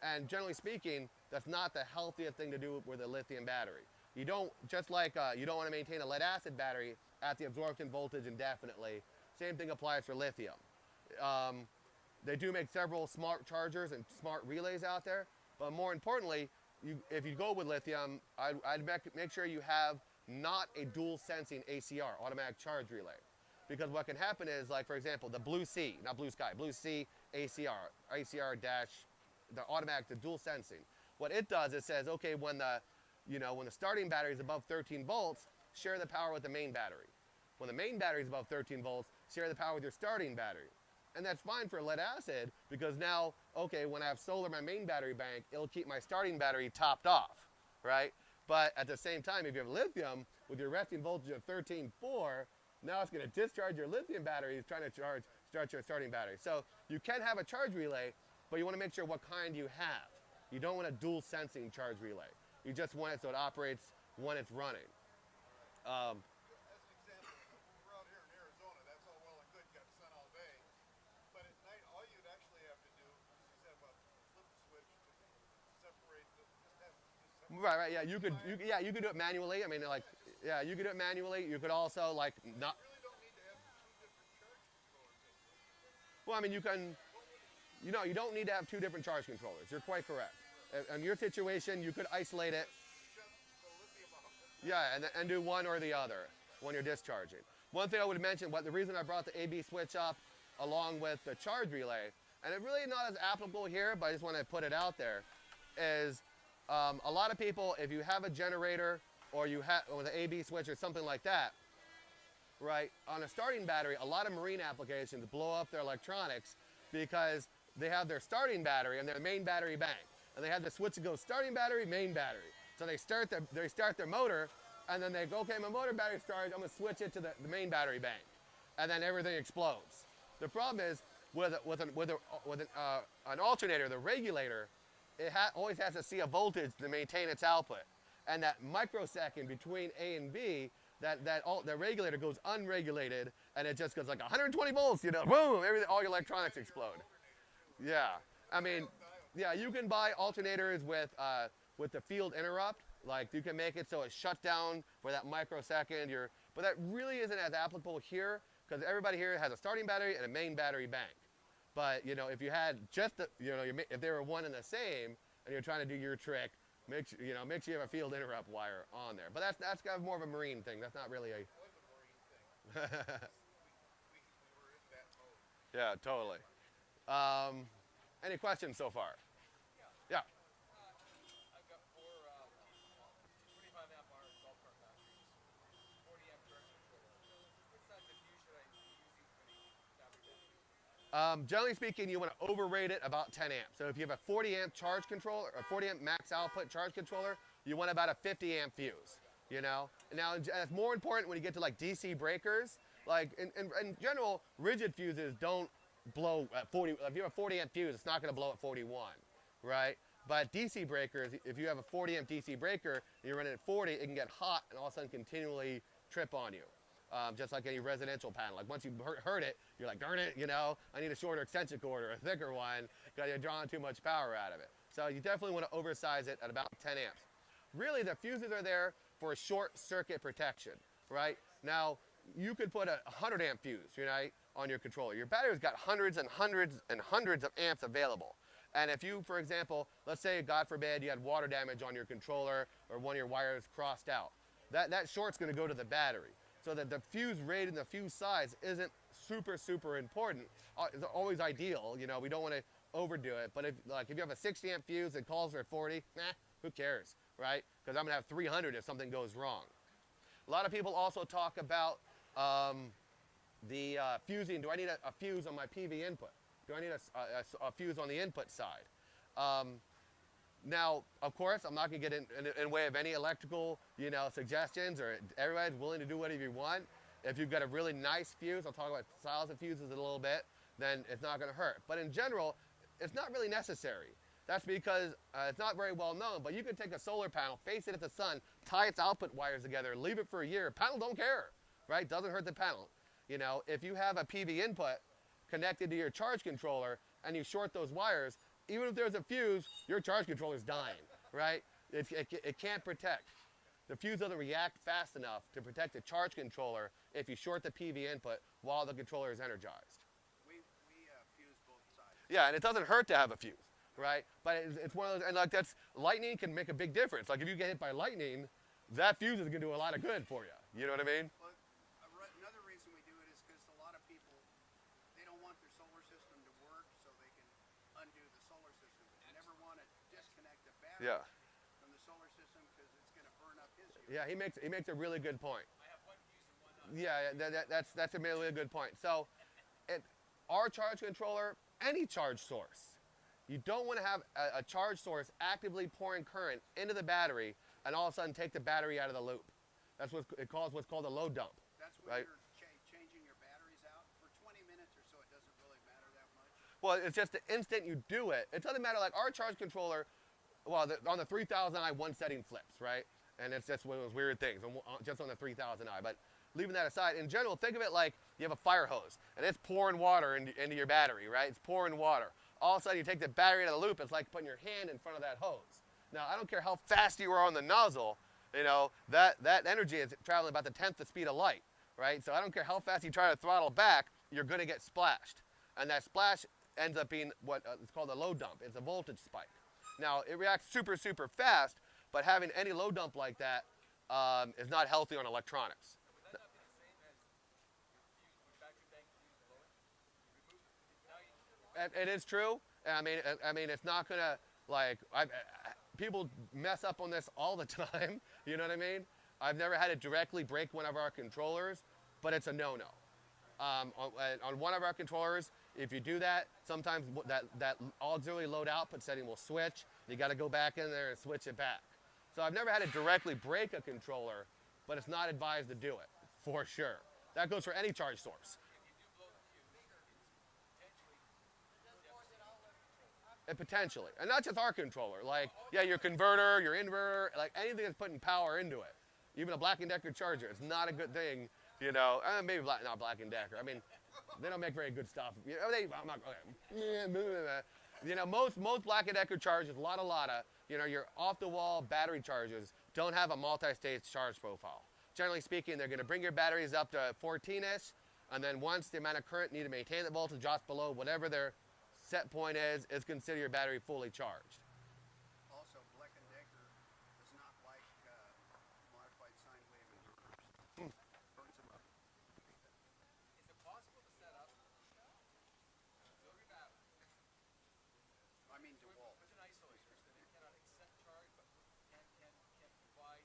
and generally speaking, that's not the healthiest thing to do with a lithium battery. You don't, just like you don't want to maintain a lead acid battery at the absorption voltage indefinitely, same thing applies for lithium. They do make several smart chargers and smart relays out there, but more importantly, if you go with lithium, I'd make sure you have not a dual sensing ACR, automatic charge relay. Because what can happen is, like for example, the Blue Sea, not Blue Sky, Blue Sea ACR dash, the automatic, the dual sensing. What it does, it says, okay, when the starting battery is above 13 volts, share the power with the main battery. When the main battery is above 13 volts, share the power with your starting battery. And that's fine for lead acid because now, okay, when I have solar in my main battery bank, it'll keep my starting battery topped off, right? But at the same time, if you have lithium with your resting voltage of 13.4, now it's going to discharge your lithium battery, it's trying to start your starting battery. So you can have a charge relay, but you want to make sure what kind you have. You don't want a dual sensing charge relay. You just want it so it operates when it's running. As an example, we're out here in Arizona, that's all well and good, got sun all day. But at night, all you'd actually have to do is just have a flip switch to separate Right, yeah, you could do it manually. I mean, like, yeah, you could do it manually. You could also, like, not. You really don't need to have two different charge controllers. Well, I mean, you can, you don't need to have two different charge controllers. You're quite correct. In your situation, you could isolate it. Shut the lithium off. Yeah, and do one or the other when you're discharging. One thing I would mention, the reason I brought the AB switch up along with the charge relay, and it's really not as applicable here, but I just want to put it out there, is a lot of people, if you have a generator or you have with an AB switch or something like that, right? On a starting battery, a lot of marine applications blow up their electronics because they have their starting battery and their main battery bank, and they have the switch that goes starting battery, main battery. So they start their motor, and then they go, okay, my motor battery started, I'm gonna switch it to the main battery bank, and then everything explodes. The problem is with an alternator, the regulator, it always has to see a voltage to maintain its output, and that microsecond between A and B, the regulator goes unregulated, and it just goes like 120 volts, you know, boom, all your electronics explode. Yeah, I mean, yeah, you can buy alternators with the field interrupt. Like you can make it so it shuts down for that microsecond. But that really isn't as applicable here because everybody here has a starting battery and a main battery bank. But you know, if you had just if they were one and the same, and you're trying to do your trick, make sure you have a field interrupt wire on there. But that's kind of more of a marine thing. That's not really a. It was a marine thing. we were in that mode. Yeah, totally. Any questions so far? Yeah. I've got four 25 amp hour salt car batteries, 40 amp charge controller. What size diffuser should I be using for the battery bank? Generally speaking, you want to overrate it about 10 amps. So if you have a 40 amp charge controller, or 40 amp max output charge controller, you want about a 50 amp fuse. You know. Now it's more important when you get to like DC breakers. Like in general, rigid fuses don't blow at 40. If you have a 40 amp fuse, it's not going to blow at 41, right? But DC breakers, if you have a 40 amp DC breaker and you're running at 40, it can get hot and all of a sudden continually trip on you. Just like any residential panel. Like once you heard it, you're like, darn it, you know, I need a shorter extension cord or a thicker one because you're drawing too much power out of it. So you definitely want to oversize it at about 10 amps. Really, the fuses are there for short circuit protection, right? Now, you could put a 100 amp fuse, right, on your controller. Your battery's got hundreds and hundreds and hundreds of amps available. And if you, for example, let's say, God forbid, you had water damage on your controller or one of your wires crossed out, that short's going to go to the battery. So that the fuse rate and the fuse size isn't super, super important. It's always ideal, you know, we don't want to overdo it. But if you have a 60 amp fuse that calls for 40, who cares, right? Because I'm going to have 300 if something goes wrong. A lot of people also talk about the fusing. Do I need a fuse on my PV input? Do I need a fuse on the input side? Now, of course, I'm not going to get in way of any electrical, you know, suggestions, or everybody's willing to do whatever you want. If you've got a really nice fuse, I'll talk about styles of fuses in a little bit, then it's not going to hurt. But in general, it's not really necessary. That's because it's not very well known, but you can take a solar panel, face it at the sun, tie its output wires together, leave it for a year. Panel don't care, right? Doesn't hurt the panel. You know, if you have a PV input connected to your charge controller and you short those wires, even if there's a fuse, your charge controller is dying, right? It can't protect. The fuse doesn't react fast enough to protect the charge controller if you short the PV input while the controller is energized. We fuse both sides. Yeah, and it doesn't hurt to have a fuse, right? But it's one of those, and like lightning can make a big difference. Like if you get hit by lightning, that fuse is gonna do a lot of good for you. You know what I mean? Well, another reason we do it is because a lot of people, they don't want their solar system to work so they can undo the solar system. But you never want to disconnect the battery Yeah. from the solar system because it's going to burn up his unit. Yeah, he makes a really good point. I have one fuse and one not. Yeah, that's a really good point. So, our charge controller, any charge source, you don't want to have a charge source actively pouring current into the battery and all of a sudden take the battery out of the loop. That's what's called a load dump. That's when Right. you're changing your batteries out for 20 minutes or so. It doesn't really matter that much. Well, it's just the instant you do it. It doesn't matter. Like our charge controller, well, on the 3000i, one setting flips, right? And it's just one of those weird things, just on the 3000i. But leaving that aside, in general, think of it like you have a fire hose, and it's pouring water into your battery, right? It's pouring water. All of a sudden, you take the battery out of the loop. It's like putting your hand in front of that hose. Now, I don't care how fast you are on the nozzle. You know, that energy is traveling about the 10th the speed of light, right? So I don't care how fast you try to throttle back, you're going to get splashed. And that splash ends up being what is called a load dump. It's a voltage spike. Now, it reacts super, super fast, but having any load dump like that is not healthy on electronics. Would that not be the same as your battery bank fuse blowing? You remove now you It is true. I mean, it's not going to, like, people mess up on this all the time, you know what I mean? I've never had it directly break one of our controllers, but it's a no-no. On one of our controllers, if you do that, sometimes that auxiliary load output setting will switch. You got to go back in there and switch it back. So I've never had it directly break a controller, but it's not advised to do it, for sure. That goes for any charge source. And potentially, and not just our controller, like, yeah, your converter, your inverter, like anything that's putting power into it. Even a Black & Decker charger, it's not a good thing, you know. Maybe not Black & Decker. I mean, they don't make very good stuff. You know, I'm not, okay. You know, most Black & Decker chargers, Lotta, you know, your off-the-wall battery chargers don't have a multi-stage charge profile. Generally speaking, they're going to bring your batteries up to 14-ish, and then once the amount of current needed to maintain the voltage drops below whatever their set point is consider your battery fully charged. Also, Black & Decker does not like modified sine wave inverters. Burns them up. Is it possible to set up auxiliary battery I mean, DeWalt. with an isolator so that it cannot accept charge but can provide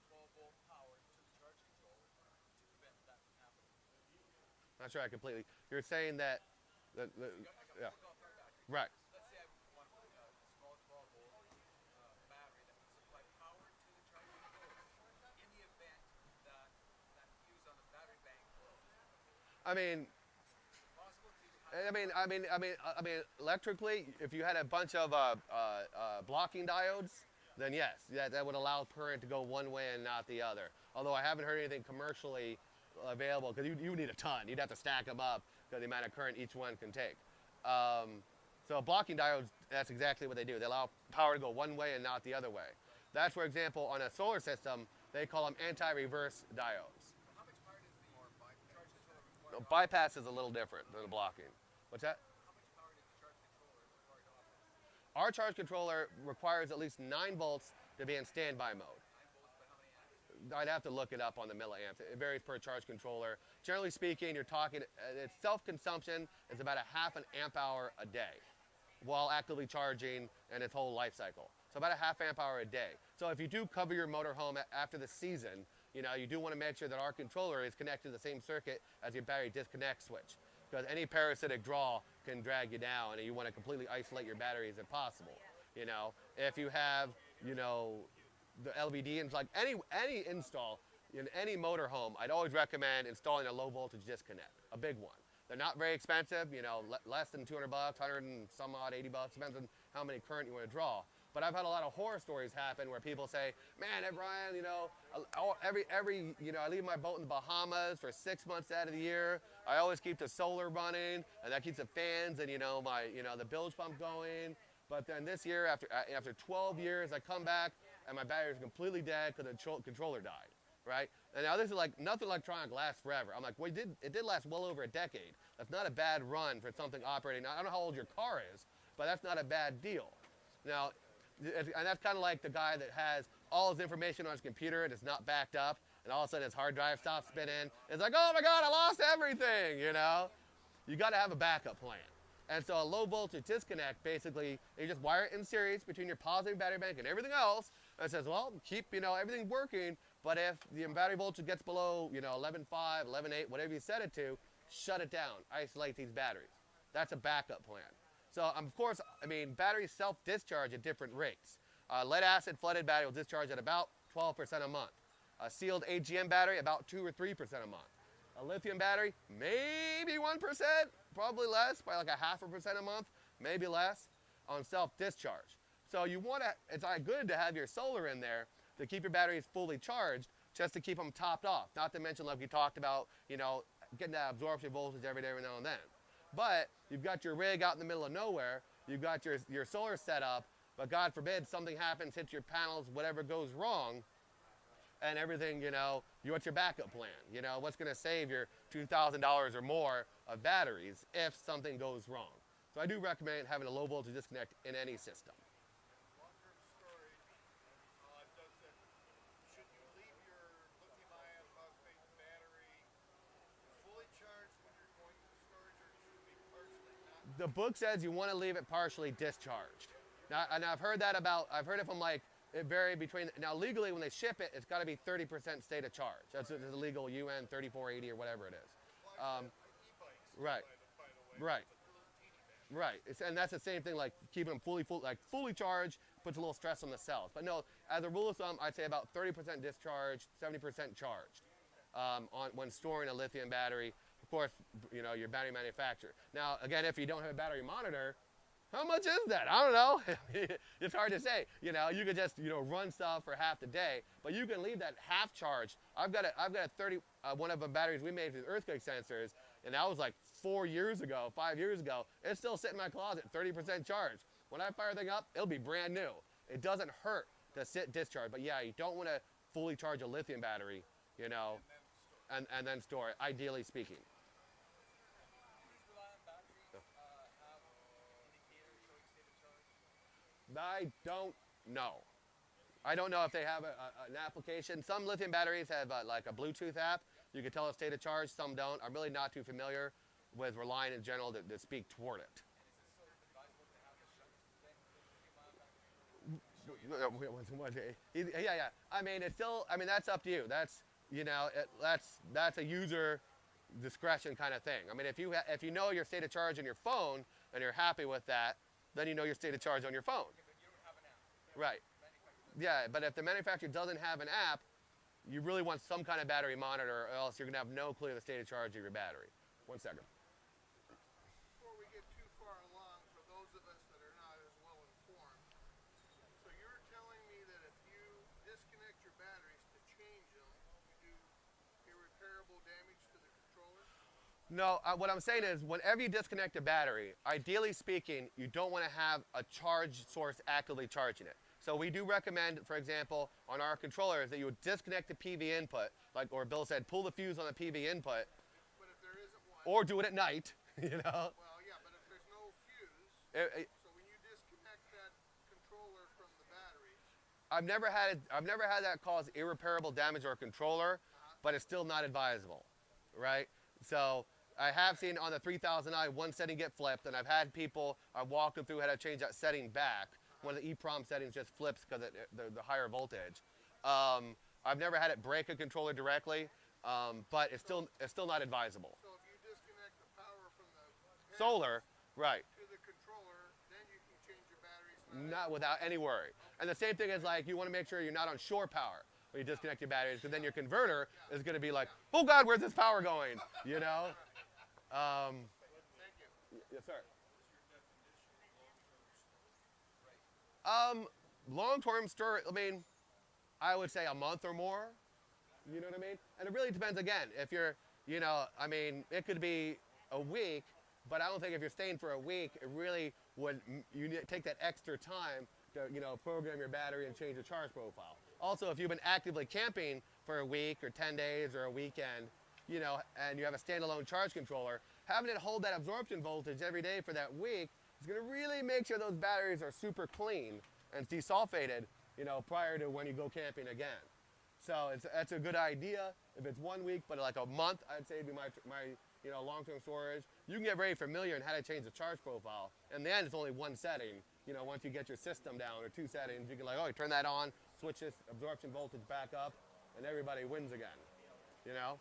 12-volt power to the charge controller to prevent that from happening? Not sure I completely. You're saying that, yeah, right. Let's say I want to put a small 12-volt battery that can supply power to the charge controller in the event that that fuse on the battery bank blows. I mean, Possible to electrically, if you had a bunch of blocking diodes, then yes, that would allow current to go one way and not the other. Although I haven't heard anything commercially available, because you need a ton. You'd have to stack them up because the amount of current each one can take. So blocking diodes, that's exactly what they do. They allow power to go one way and not the other way. That's, for example, on a solar system, they call them anti-reverse diodes. how much power does the charge controller require? No, bypass is a little different than the blocking. What's that? How much power does the charge controller require to operate? Our charge controller requires at least 9 volts to be in standby mode. 9 volts, but how many amps? I'd have to look it up on the milliamps. It varies per charge controller. Generally speaking, you're talking, its self-consumption is about a half an amp hour a day while actively charging and its whole life cycle. So about a half amp hour a day. So if you do cover your motorhome after the season, you know, you do want to make sure that our controller is connected to the same circuit as your battery disconnect switch. Because any parasitic draw can drag you down, and you want to completely isolate your batteries if possible. You know, if you have, you know, the LVD and like any install in any motorhome, I'd always recommend installing a low voltage disconnect, a big one. They're not very expensive, you know, less than 200 bucks, 100 and some odd, 80 bucks, depends on how many current you want to draw. But I've had a lot of horror stories happen where people say, man, hey, Brian, you know, you know, I leave my boat in the Bahamas for 6 months out of the year. I always keep the solar running, and that keeps the fans and, you know, the bilge pump going. But then this year, after 12 years, I come back and my battery is completely dead because the controller died, right? And now this is like, nothing electronic lasts forever. I'm like, well, it did last well over a decade. That's not a bad run for something operating. I don't know how old your car is, but that's not a bad deal. Now, and that's kind of like the guy that has all his information on his computer and it's not backed up, and all of a sudden his hard drive stops spinning. It's like, oh my God, I lost everything, you know? You got to have a backup plan. And so a low voltage disconnect, basically, you just wire it in series between your positive battery bank and everything else. And it says, well, keep, you know, everything working, but if the battery voltage gets below, you know, 11.5, 11.8, whatever you set it to, shut it down, isolate these batteries. That's a backup plan. So, of course, I mean, batteries self-discharge at different rates. Lead acid flooded battery will discharge at about 12% a month. A sealed AGM battery, about 2 or 3% a month. A lithium battery, maybe 1%, probably less, by like a 0.5% a month, maybe less, on self-discharge. So you want to, it's good to have your solar in there to keep your batteries fully charged, just to keep them topped off. Not to mention, like we talked about, you know, getting that absorption voltage every now and then. But you've got your rig out in the middle of nowhere, you've got your solar set up, but God forbid something happens, hits your panels, whatever goes wrong, and everything, you know, what's your backup plan? You know, what's going to save your $2,000 or more of batteries if something goes wrong? So I do recommend having a low voltage disconnect in any system. Long-term storage, does it, should you leave your lithium-ion phosphate battery fully charged when you're going to storage, or should it be partially not? The book says you want to leave it partially discharged. Now, and I've heard it from like It varied between, now legally when they ship it, it's got to be 30% state of charge. That's the legal UN 3480 or whatever it is. E-bikes, Right, by the way. right, It's a little teeny bit. right. And that's the same thing, like keeping them fully charged puts a little stress on the cells. But no, as a rule of thumb, I'd say about 30% discharged, 70% charged when storing a lithium battery. Of course, you know, your battery manufacturer. Now, again, if you don't have a battery monitor, how much is that? I don't know. It's hard to say. You know, you could just, you know, run stuff for half the day, but you can leave that half charged. I've got a 30, one of the batteries we made with earthquake sensors, and that was like 5 years ago. It's still sitting in my closet, 30% charged. When I fire the thing up, it'll be brand new. It doesn't hurt to sit discharged, but yeah, you don't want to fully charge a lithium battery, you know, and then store it, ideally speaking. These rely on batteries have indicators showing state of charge. I don't know. I don't know if they have an application. Some lithium batteries have like a Bluetooth app. You can tell a state of charge. Some don't. I'm really not too familiar with Reliant in general to speak toward it. Yeah. I mean, it's still. I mean, that's up to you. That's, you know, that's a user discretion kind of thing. I mean, if you know your state of charge on your phone and you're happy with that, then you know your state of charge on your phone. But you don't have an app. Right. Yeah, but if the manufacturer doesn't have an app, you really want some kind of battery monitor, or else you're going to have no clue the state of charge of your battery. 1 second. Before we get too far along, for those of us that are not as well informed, so you're telling me that if you disconnect your batteries to change them, you do irreparable damage to the controller? No, what I'm saying is whenever you disconnect a battery, ideally speaking, you don't want to have a charge source actively charging it. So we do recommend, for example, on our controllers that you would disconnect the PV input, like, or Bill said, pull the fuse on the PV input, But if there isn't one, or do it at night, you know. well, yeah, but if there's no fuse, It- so when you disconnect that controller from the batteries, I've never had that cause irreparable damage or a controller, but it's still not advisable, right? So I have seen on the 3000i one setting get flipped, and I've had people, I walked them through how to change that setting back. One of the EEPROM settings just flips because the higher voltage. I've never had it break a controller directly, but it's still not advisable. so if you disconnect the power from the Solar, right? to the controller, then you can change your batteries. Not without any worry. And the same thing is, like, you want to make sure you're not on shore power when you disconnect your batteries, because then your converter is going to be like, oh God, where's this power going? You know? Thank you. Yes, sir. Long-term store, I mean, I would say a month or more. You know what I mean? And it really depends, again, if you're, you know, I mean, it could be a week, but I don't think if you're staying for a week, it really would, take that extra time to, you know, program your battery and change the charge profile. Also, if you've been actively camping for a week or 10 days or a weekend, you know, and you have a standalone charge controller, having it hold that absorption voltage every day for that week is going to really make sure those batteries are super clean and desulfated, you know, prior to when you go camping again. So that's a good idea. If it's 1 week, but like a month, I'd say would be my you know, long-term storage. You can get very familiar in how to change the charge profile. In the end, it's only one setting. You know, once you get your system down, or two settings, you can, like, oh, you turn that on, switch this absorption voltage back up, and everybody wins again. You know.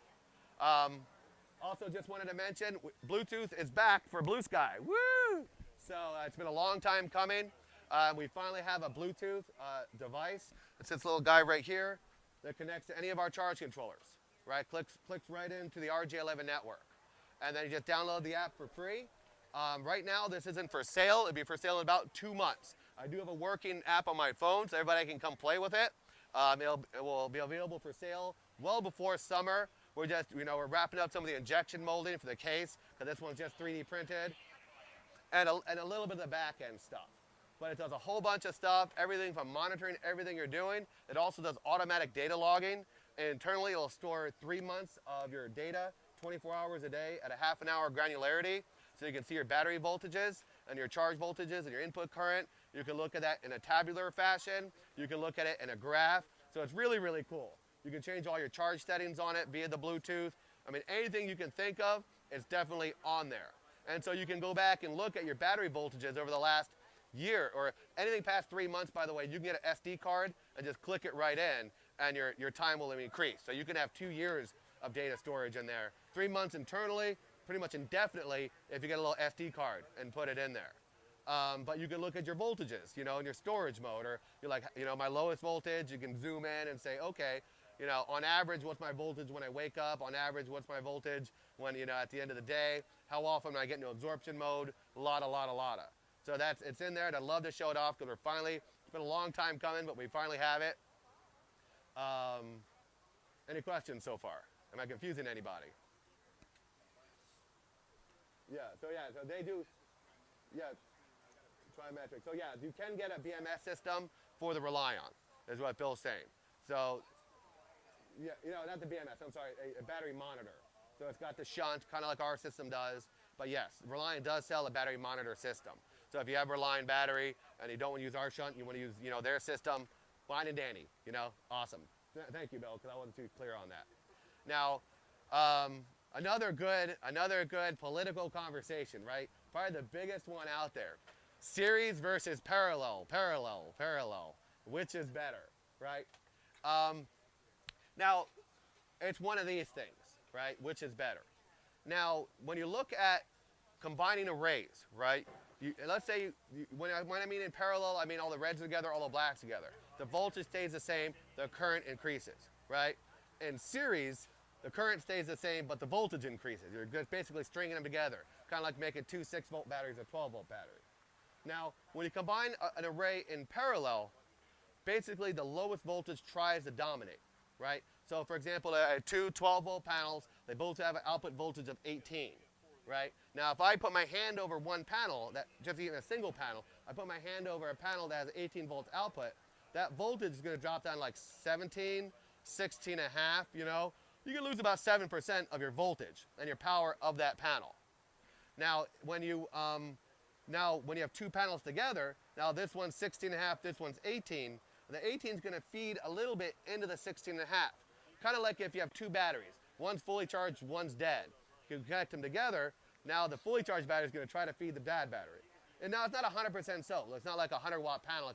Also, just wanted to mention, Bluetooth is back for Blue Sky. Woo! So it's been a long time coming. We finally have a Bluetooth device. It's this little guy right here that connects to any of our charge controllers. Right, clicks right into the RJ11 network, and then you just download the app for free. Right now, this isn't for sale. It'll be for sale in about 2 months. I do have a working app on my phone, so everybody can come play with it. It will be available for sale well before summer. We're just, you know, we're wrapping up some of the injection molding for the case, because this one's just 3D printed, and a little bit of the back end stuff. But it does a whole bunch of stuff, everything from monitoring everything you're doing. It also does automatic data logging. Internally, it'll store 3 months of your data, 24 hours a day at a half an hour granularity, so you can see your battery voltages and your charge voltages and your input current. You can look at that in a tabular fashion. You can look at it in a graph. So it's really, really cool. You can change all your charge settings on it via the Bluetooth. I mean, anything you can think of, it's definitely on there. And so you can go back and look at your battery voltages over the last year, or anything past 3 months, by the way, you can get an SD card and just click it right in, and your time will increase. So you can have 2 years of data storage in there. 3 months internally, pretty much indefinitely if you get a little SD card and put it in there. But you can look at your voltages, in your storage mode, or you're like, my lowest voltage, you can zoom in and say, okay, on average, what's my voltage when I wake up? On average, what's my voltage when, at the end of the day? How often I get into absorption mode? A lot. So it's in there, and I'd love to show it off because it's been a long time coming, but we finally have it. Any questions so far? Am I confusing anybody? So they do, trimetric. So you can get a BMS system for the Relion, is what Bill's saying. So, not the BMS, I'm sorry, a battery monitor. So it's got the shunt, kind of like our system does. But yes, Reliant does sell a battery monitor system. So if you have a Reliant battery and you don't want to use our shunt, you want to use, their system, fine and dandy, awesome. Thank you, Bill, because I wasn't too clear on that. Now, another good political conversation, right? Probably the biggest one out there. Series versus parallel. Which is better, right? Now, it's one of these things, right? Which is better. Now, when you look at combining arrays, right? Let's say, when I mean in parallel, I mean all the reds together, all the blacks together. The voltage stays the same, the current increases, right? In series, the current stays the same, but the voltage increases. You're basically stringing them together, kind of like making two 6-volt batteries or 12-volt batteries. Now, when you combine an array in parallel, basically the lowest voltage tries to dominate, right? So, for example, I have two 12-volt panels. They both have an output voltage of 18, right? Now, if I put my hand over one panel, just even a single panel, I put my hand over a panel that has 18 volts output, that voltage is going to drop down like 17, 16 and a half, You can lose about 7% of your voltage and your power of that panel. Now, when you have two panels together, now this one's 16 and a half, this one's 18, the 18 is going to feed a little bit into the 16 and a half. Kind of like if you have two batteries. One's fully charged, one's dead. You connect them together, now the fully charged battery is going to try to feed the dead battery. And now it's not 100% so. It's not like a 100-watt panel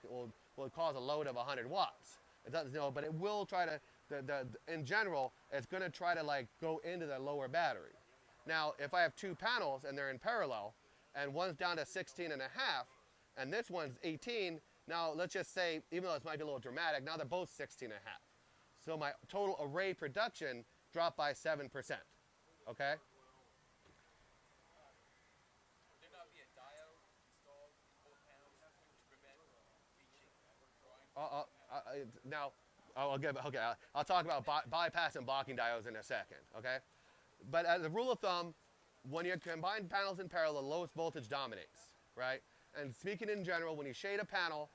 will cause a load of 100 watts. It doesn't, but it will try to, in general, it's going to try to go into the lower battery. Now, if I have two panels and they're in parallel, and one's down to 16 and a half, and this one's 18, now let's just say, even though this might be a little dramatic, now they're both 16 and a half. So my total array production dropped by 7%, okay? Would there not be a diode installed in both panels to prevent leaching? I'll talk about bypass and blocking diodes in a second, okay? But as a rule of thumb, when you combine panels in parallel, the lowest voltage dominates, right? And speaking in general, when you shade a panel,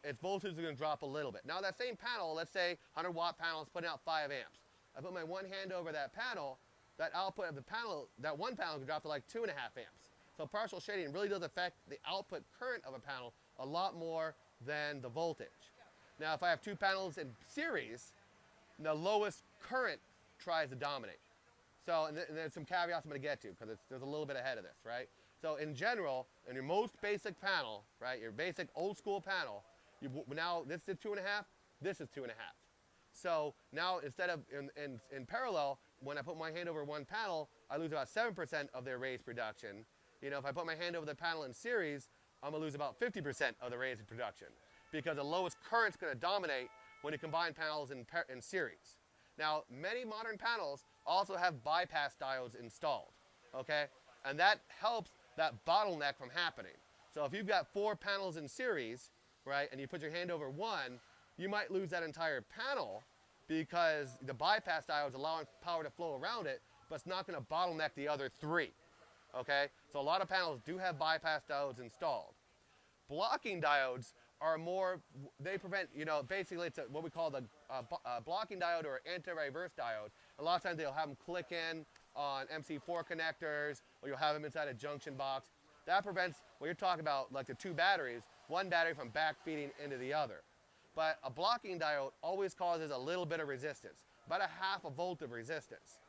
its voltage is going to drop a little bit. Now that same panel, let's say 100-watt panel is putting out 5 amps. I put my one hand over that panel, that output of the panel, that one panel can drop to like 2.5 amps. So partial shading really does affect the output current of a panel a lot more than the voltage. Now if I have two panels in series, the lowest current tries to dominate. So, and there's some caveats I'm going to get to because there's a little bit ahead of this, right? So in general, in your most basic panel, right, your basic old school panel, now this is 2.5, this is 2.5. So now instead of in parallel, when I put my hand over one panel, I lose about 7% of the array's production. If I put my hand over the panel in series, I'm going to lose about 50% of the array's production because the lowest current's going to dominate when you combine panels in series. Now, many modern panels also have bypass diodes installed, okay? And that helps that bottleneck from happening. So if you've got 4 panels in series, right, and you put your hand over one, you might lose that entire panel because the bypass diode is allowing power to flow around it, but it's not going to bottleneck the other 3, okay? So a lot of panels do have bypass diodes installed. Blocking diodes are more, they prevent, basically it's what we call the blocking diode or anti-reverse diode. A lot of times they'll have them click in on MC4 connectors, or you'll have them inside a junction box. That prevents, what you're talking about, like the two batteries, one battery from backfeeding into the other. But a blocking diode always causes a little bit of resistance, about a ½ volt of resistance,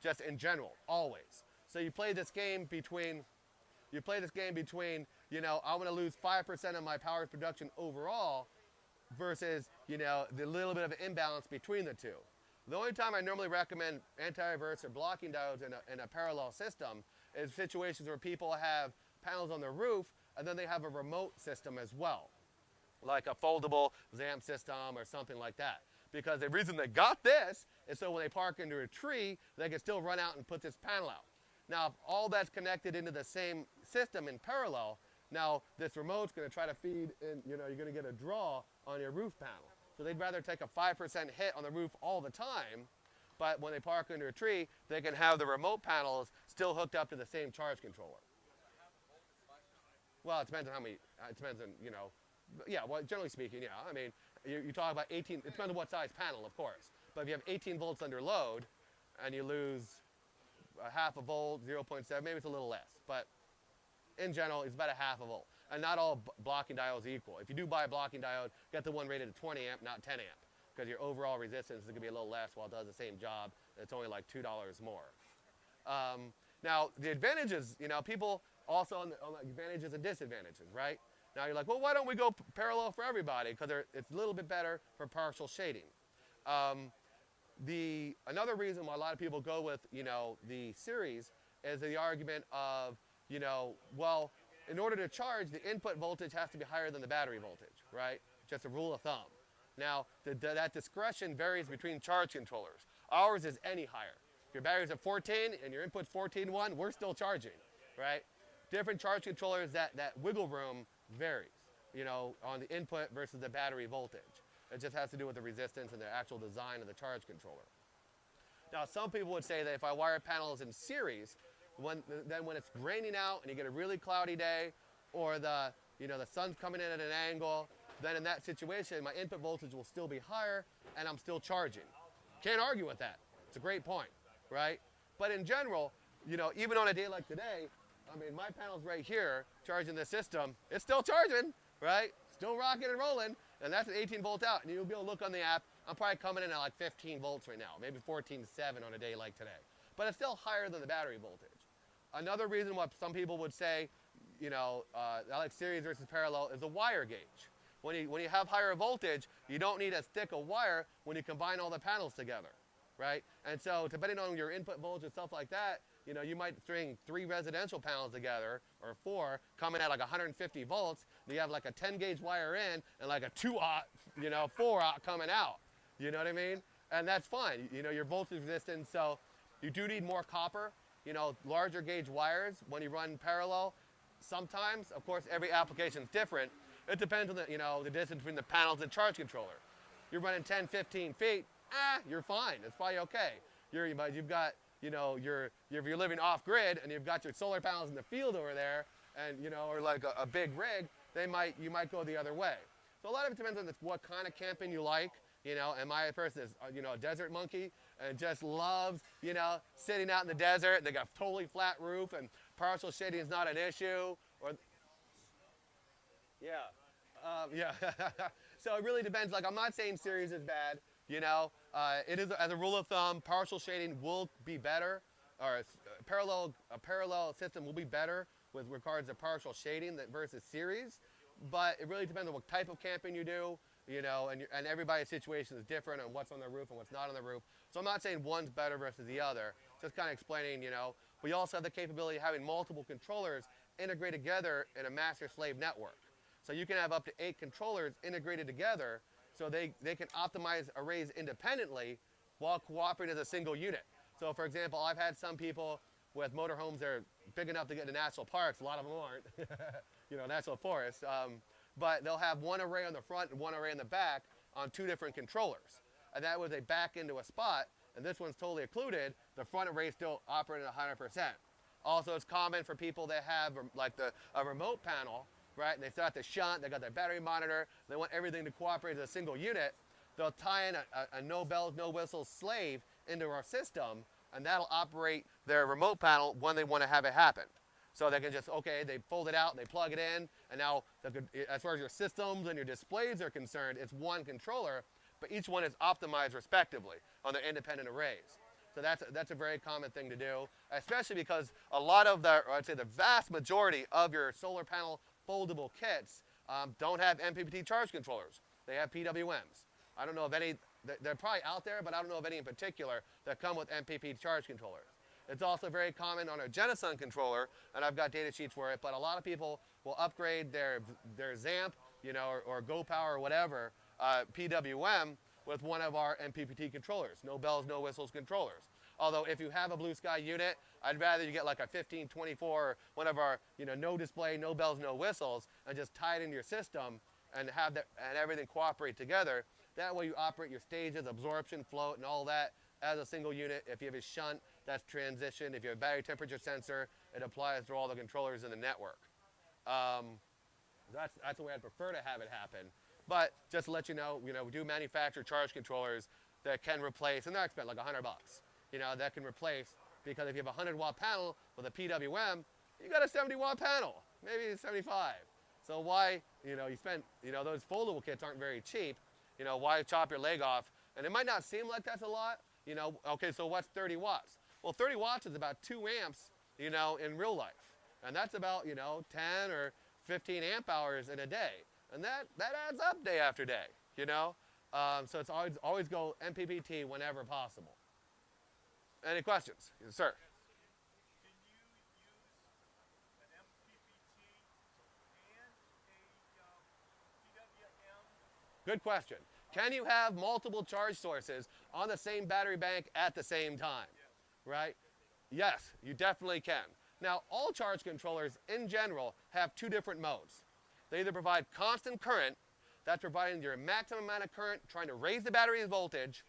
just in general, always. So you play this game between I want to lose 5% of my power production overall versus, the little bit of an imbalance between the two. The only time I normally recommend anti-reverse or blocking diodes in a parallel system is situations where people have panels on their roof and then they have a remote system as well, like a foldable ZAMP system or something like that. Because the reason they got this is so when they park into a tree, they can still run out and put this panel out. Now, if all that's connected into the same system in parallel, now this remote's going to try to feed, and you're going to get a draw on your roof panel. So they'd rather take a 5% hit on the roof all the time, but when they park under a tree, they can have the remote panels still hooked up to the same charge controller. Well, it depends on how many, it depends on, yeah, well, generally speaking, yeah. I mean, you talk about 18, it depends on what size panel, of course. But if you have 18 volts under load and you lose a half a volt, 0.7, maybe it's a little less. But in general, it's about a half a volt. And not all blocking diodes are equal. If you do buy a blocking diode, get the one rated at 20 amp, not 10 amp. Because your overall resistance is going to be a little less while it does the same job. It's only like $2 more. Now, the advantages, people also on the advantages and disadvantages, right? Now you're like, well, why don't we go parallel for everybody? Because it's a little bit better for partial shading. Another reason why a lot of people go with, the series is the argument of, well, in order to charge, the input voltage has to be higher than the battery voltage, right? Just a rule of thumb. Now, that discretion varies between charge controllers. Ours is any higher. If your battery's at 14 and your input's 14.1, we're still charging, right? Different charge controllers, that wiggle room varies, on the input versus the battery voltage. It just has to do with the resistance and the actual design of the charge controller. Now, some people would say that if I wire panels in series, then when it's raining out and you get a really cloudy day, or the sun's coming in at an angle, then in that situation, my input voltage will still be higher and I'm still charging. Can't argue with that. It's a great point, right? But in general, even on a day like today, I mean, my panel's right here charging the system. It's still charging, right? Still rocking and rolling, and that's an 18 volt out. And you'll be able to look on the app. I'm probably coming in at like 15 volts right now, maybe 14.7 on a day like today. But it's still higher than the battery voltage. Another reason why some people would say, I like series versus parallel is the wire gauge. When you have higher voltage, you don't need as thick a wire when you combine all the panels together, right? And so depending on your input voltage and stuff like that, you might string 3 residential panels together, or 4, coming at like 150 volts. And you have like a 10 gauge wire in and like a 2-aught, 4-aught coming out. You know what I mean? And that's fine. Your voltage resistance, so you do need more copper, larger gauge wires when you run parallel. Sometimes, of course, every application is different. It depends on the distance between the panels and charge controller. You're running 10, 15 feet, you're fine. It's probably okay. You've got, if you're living off grid and you've got your solar panels in the field over there, and or like a big rig, you might go the other way. So a lot of it depends on what kind of camping you like. And my person is a desert monkey and just loves sitting out in the desert, and they got a totally flat roof and partial shading is not an issue. Or yeah. So it really depends. Like, I'm not saying series is bad. It is, as a rule of thumb, partial shading will be better, or a parallel system will be better with regards to partial shading versus series. But it really depends on what type of camping you do, and everybody's situation is different on what's on the roof and what's not on the roof. So I'm not saying one's better versus the other. Just kind of explaining, we also have the capability of having multiple controllers integrated together in a master-slave network. So you can have up to 8 controllers integrated together, so they can optimize arrays independently while cooperating as a single unit. So for example, I've had some people with motorhomes that are big enough to get into national parks. A lot of them aren't, national forests. But they'll have one array on the front and one array in the back on 2 different controllers. And that way they back into a spot, and this one's totally occluded. The front array is still operating at 100%. Also, it's common for people that have like a remote panel, right? And they start the shunt, they got their battery monitor, they want everything to cooperate as a single unit. They'll tie in a no bells, no whistles slave into our system, and that'll operate their remote panel when they want to have it happen. So they can just, they fold it out, they plug it in, and now as far as your systems and your displays are concerned, it's one controller, but each one is optimized respectively on their independent arrays. So that's a very common thing to do, especially because a lot of I'd say the vast majority of your solar panel foldable kits don't have MPPT charge controllers. They have PWMs. I don't know of any, they're probably out there, but I don't know of any in particular that come with MPPT charge controllers. It's also very common on a Genasun controller, and I've got data sheets for it, but a lot of people will upgrade their ZAMP, you know, or Go Power or whatever, PWM with one of our MPPT controllers. No bells, no whistles controllers. Although if you have a Blue Sky unit, I'd rather you get like a 1524, one of our, you know, no display, no bells, no whistles, and just tie it into your system and have that and everything cooperate together. That way you operate your stages, absorption, float, and all that as a single unit. If you have a shunt, that's transition. If you have a battery temperature sensor, it applies to all the controllers in the network. That's the way I'd prefer to have it happen. But just to let you know, we do manufacture charge controllers that can replace, and they're expensive, like $100. You know, that can replace, because if you have a 100-watt panel with a PWM, you got a 70-watt panel, maybe 75. So why, you spend, those foldable kits aren't very cheap. Why chop your leg off? And it might not seem like that's a lot. Okay, so what's 30 watts? Well, 30 watts is about 2 amps, in real life. And that's about, 10 or 15 amp hours in a day. And that adds up day after day, So it's always go MPPT whenever possible. Any questions? Yes, sir. Can you use an MPPT and a PWM? Good question. Can you have multiple charge sources on the same battery bank at the same time? Right? Yes, you definitely can. Now, all charge controllers in general have 2 different modes. They either provide constant current, that's providing your maximum amount of current trying to raise the battery's voltage,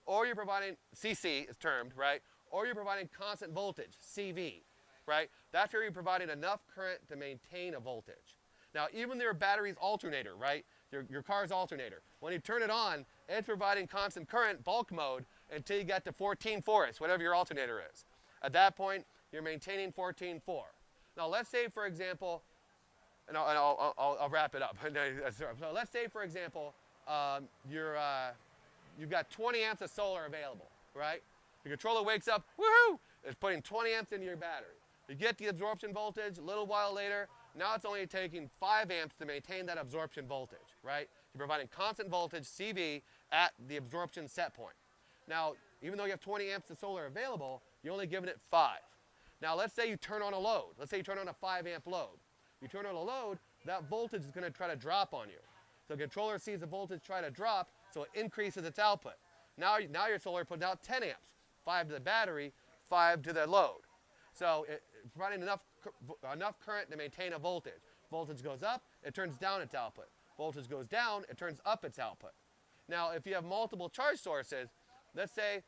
or you're providing, CC is termed, right? Or you're providing constant voltage, CV, right? That's where you're providing enough current to maintain a voltage. Now, even your battery's alternator, right? Your car's alternator, when you turn it on, it's providing constant current, bulk mode, until you get to 14 forests, whatever your alternator is. At that point, you're maintaining 14.4. Now, let's say, for example, and I'll wrap it up. So let's say, for example, you've got 20 amps of solar available, right? The controller wakes up, woohoo! It's putting 20 amps into your battery. You get the absorption voltage, a little while later, now it's only taking 5 amps to maintain that absorption voltage, right? You're providing constant voltage, CV, at the absorption set point. Now, even though you have 20 amps of solar available, you're only giving it 5. Now, let's say you turn on a load. Let's say you turn on a 5 amp load. You turn on a load, that voltage is going to try to drop on you. So the controller sees the voltage try to drop, so it increases its output. Now your solar puts out 10 amps, 5 to the battery, 5 to the load. So it's providing enough current to maintain a voltage. Voltage goes up, it turns down its output. Voltage goes down, it turns up its output. Now, if you have multiple charge sources, let's say,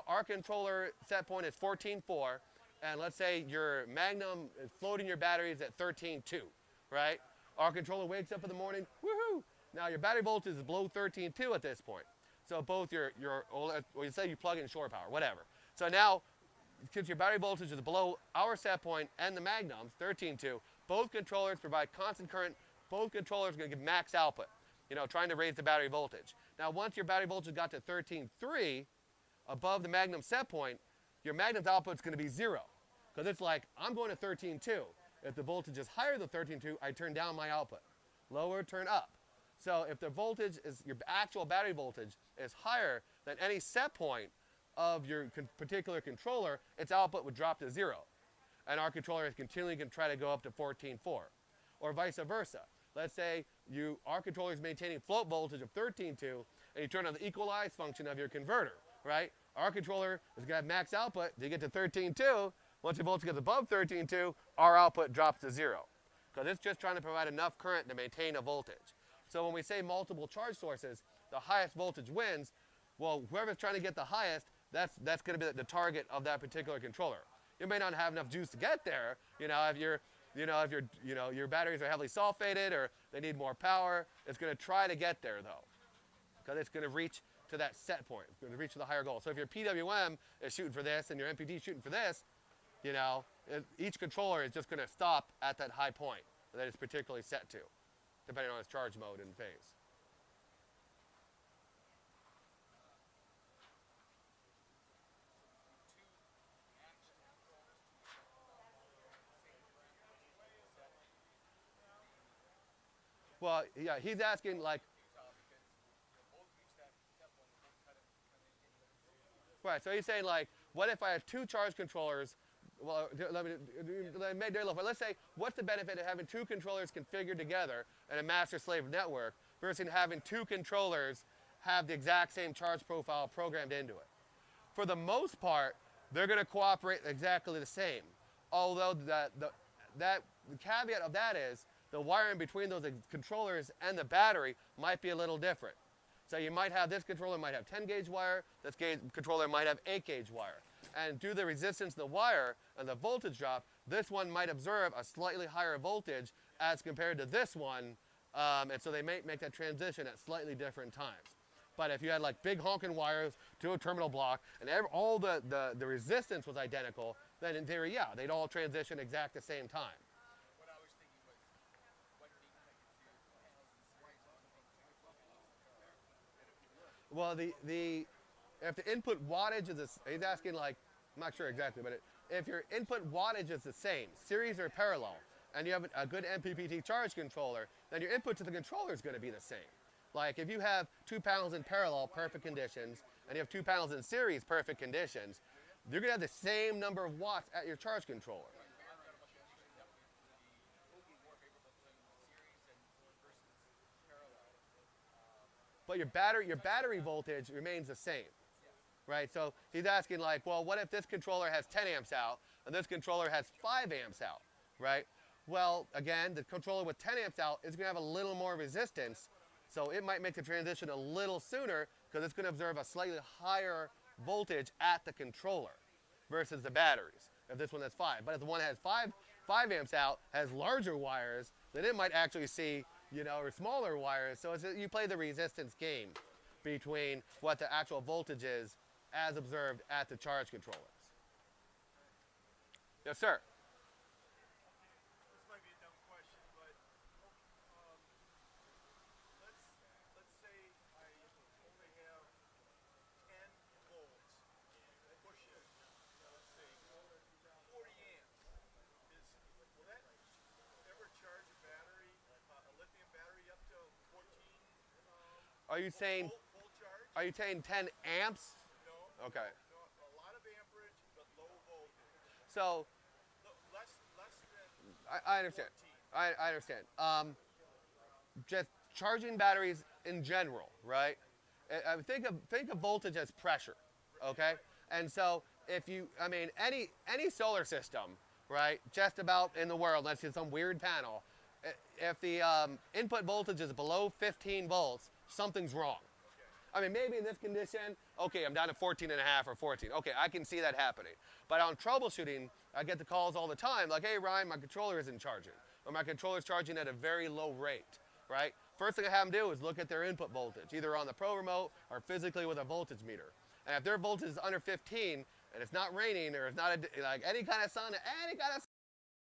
our controller set point is 14.4, and let's say your Magnum is floating your batteries at 13.2, right? Our controller wakes up in the morning, woohoo! Now your battery voltage is below 13.2 at this point. So both well, you say you plug in shore power, whatever. So now, since your battery voltage is below our set point and the Magnum's, 13.2, both controllers provide constant current. Both controllers are going to give max output, trying to raise the battery voltage. Now, once your battery voltage got to 13.3, above the Magnum set point, your Magnum's output is going to be 0. Because it's like, I'm going to 13.2. If the voltage is higher than 13.2, I turn down my output. Lower, turn up. So if the voltage is, your actual battery voltage is higher than any set point of your particular controller, its output would drop to 0. And our controller is continually going to try to go up to 14.4. Or vice versa. Let's say our controller is maintaining float voltage of 13.2, and you turn on the equalize function of your converter, right? Our controller is going to have max output. You get to 13.2. Once your voltage gets above 13.2, our output drops to 0. Because it's just trying to provide enough current to maintain a voltage. So when we say multiple charge sources, the highest voltage wins. Well, whoever's trying to get the highest, that's going to be the target of that particular controller. You may not have enough juice to get there. If your batteries are heavily sulfated or they need more power, it's going to try to get there though, because it's going to reach to that set point. It's going to reach to the higher goal. So if your PWM is shooting for this and your MPD is shooting for this, each controller is just going to stop at that high point that it's particularly set to, depending on its charge mode and phase. Well, yeah, he's asking like, futile because both reach that step one, both kind of in right, so he's saying like, what if I have two charge controllers? Well, let's say, what's the benefit of having two controllers configured together in a master-slave network versus having two controllers have the exact same charge profile programmed into it? For the most part, they're going to cooperate exactly the same. Although the caveat of that is the wiring between those controllers and the battery might be a little different. So you might have this controller might have 10 gauge wire, this controller might have 8 gauge wire. And due to the resistance of the wire and the voltage drop, this one might observe a slightly higher voltage as compared to this one. And so they may make that transition at slightly different times. But if you had like big honking wires to a terminal block and all the resistance was identical, then in theory, yeah, they'd all transition exact the same time. What I was thinking was, what are they connected to panels in series or something? Well, if the input wattage is he's asking like, I'm not sure exactly, but if your input wattage is the same, series or parallel, and you have a good MPPT charge controller, then your input to the controller is going to be the same. Like if you have two panels in parallel, perfect conditions, and you have two panels in series, perfect conditions, you're going to have the same number of watts at your charge controller. But your battery voltage remains the same, right? So he's asking like, well, what if this controller has 10 amps out and this controller has 5 amps out, right? Well, again, the controller with 10 amps out is going to have a little more resistance, so it might make the transition a little sooner because it's going to observe a slightly higher voltage at the controller versus the batteries, if this one has 5. But if the one has 5 amps out, has larger wires, then it might actually see, or smaller wires. So you play the resistance game between what the actual voltage is as observed at the charge controllers. Yes, sir. This might be a dumb question, but let's say I only have 10 volts pushing, let's say 40 amps. Will that ever charge a battery, a lithium battery up to 14 Are you saying full charge? Are you saying 10 amps? No. Okay. No, a lot of amperage, but low voltage. So Less than I understand. 14. I understand. Just charging batteries in general, right? Think of voltage as pressure, okay? And so any solar system, right? Just about in the world, unless it's some weird panel, if the input voltage is below 15 volts, something's wrong. Maybe in this condition, okay, I'm down to 14 and a half or 14. Okay, I can see that happening. But on troubleshooting, I get the calls all the time, like, hey, Ryan, my controller isn't charging. Or my controller's charging at a very low rate, right? First thing I have them do is look at their input voltage, either on the Pro Remote or physically with a voltage meter. And if their voltage is under 15, and it's not raining, or it's not like any kind of sun, any kind of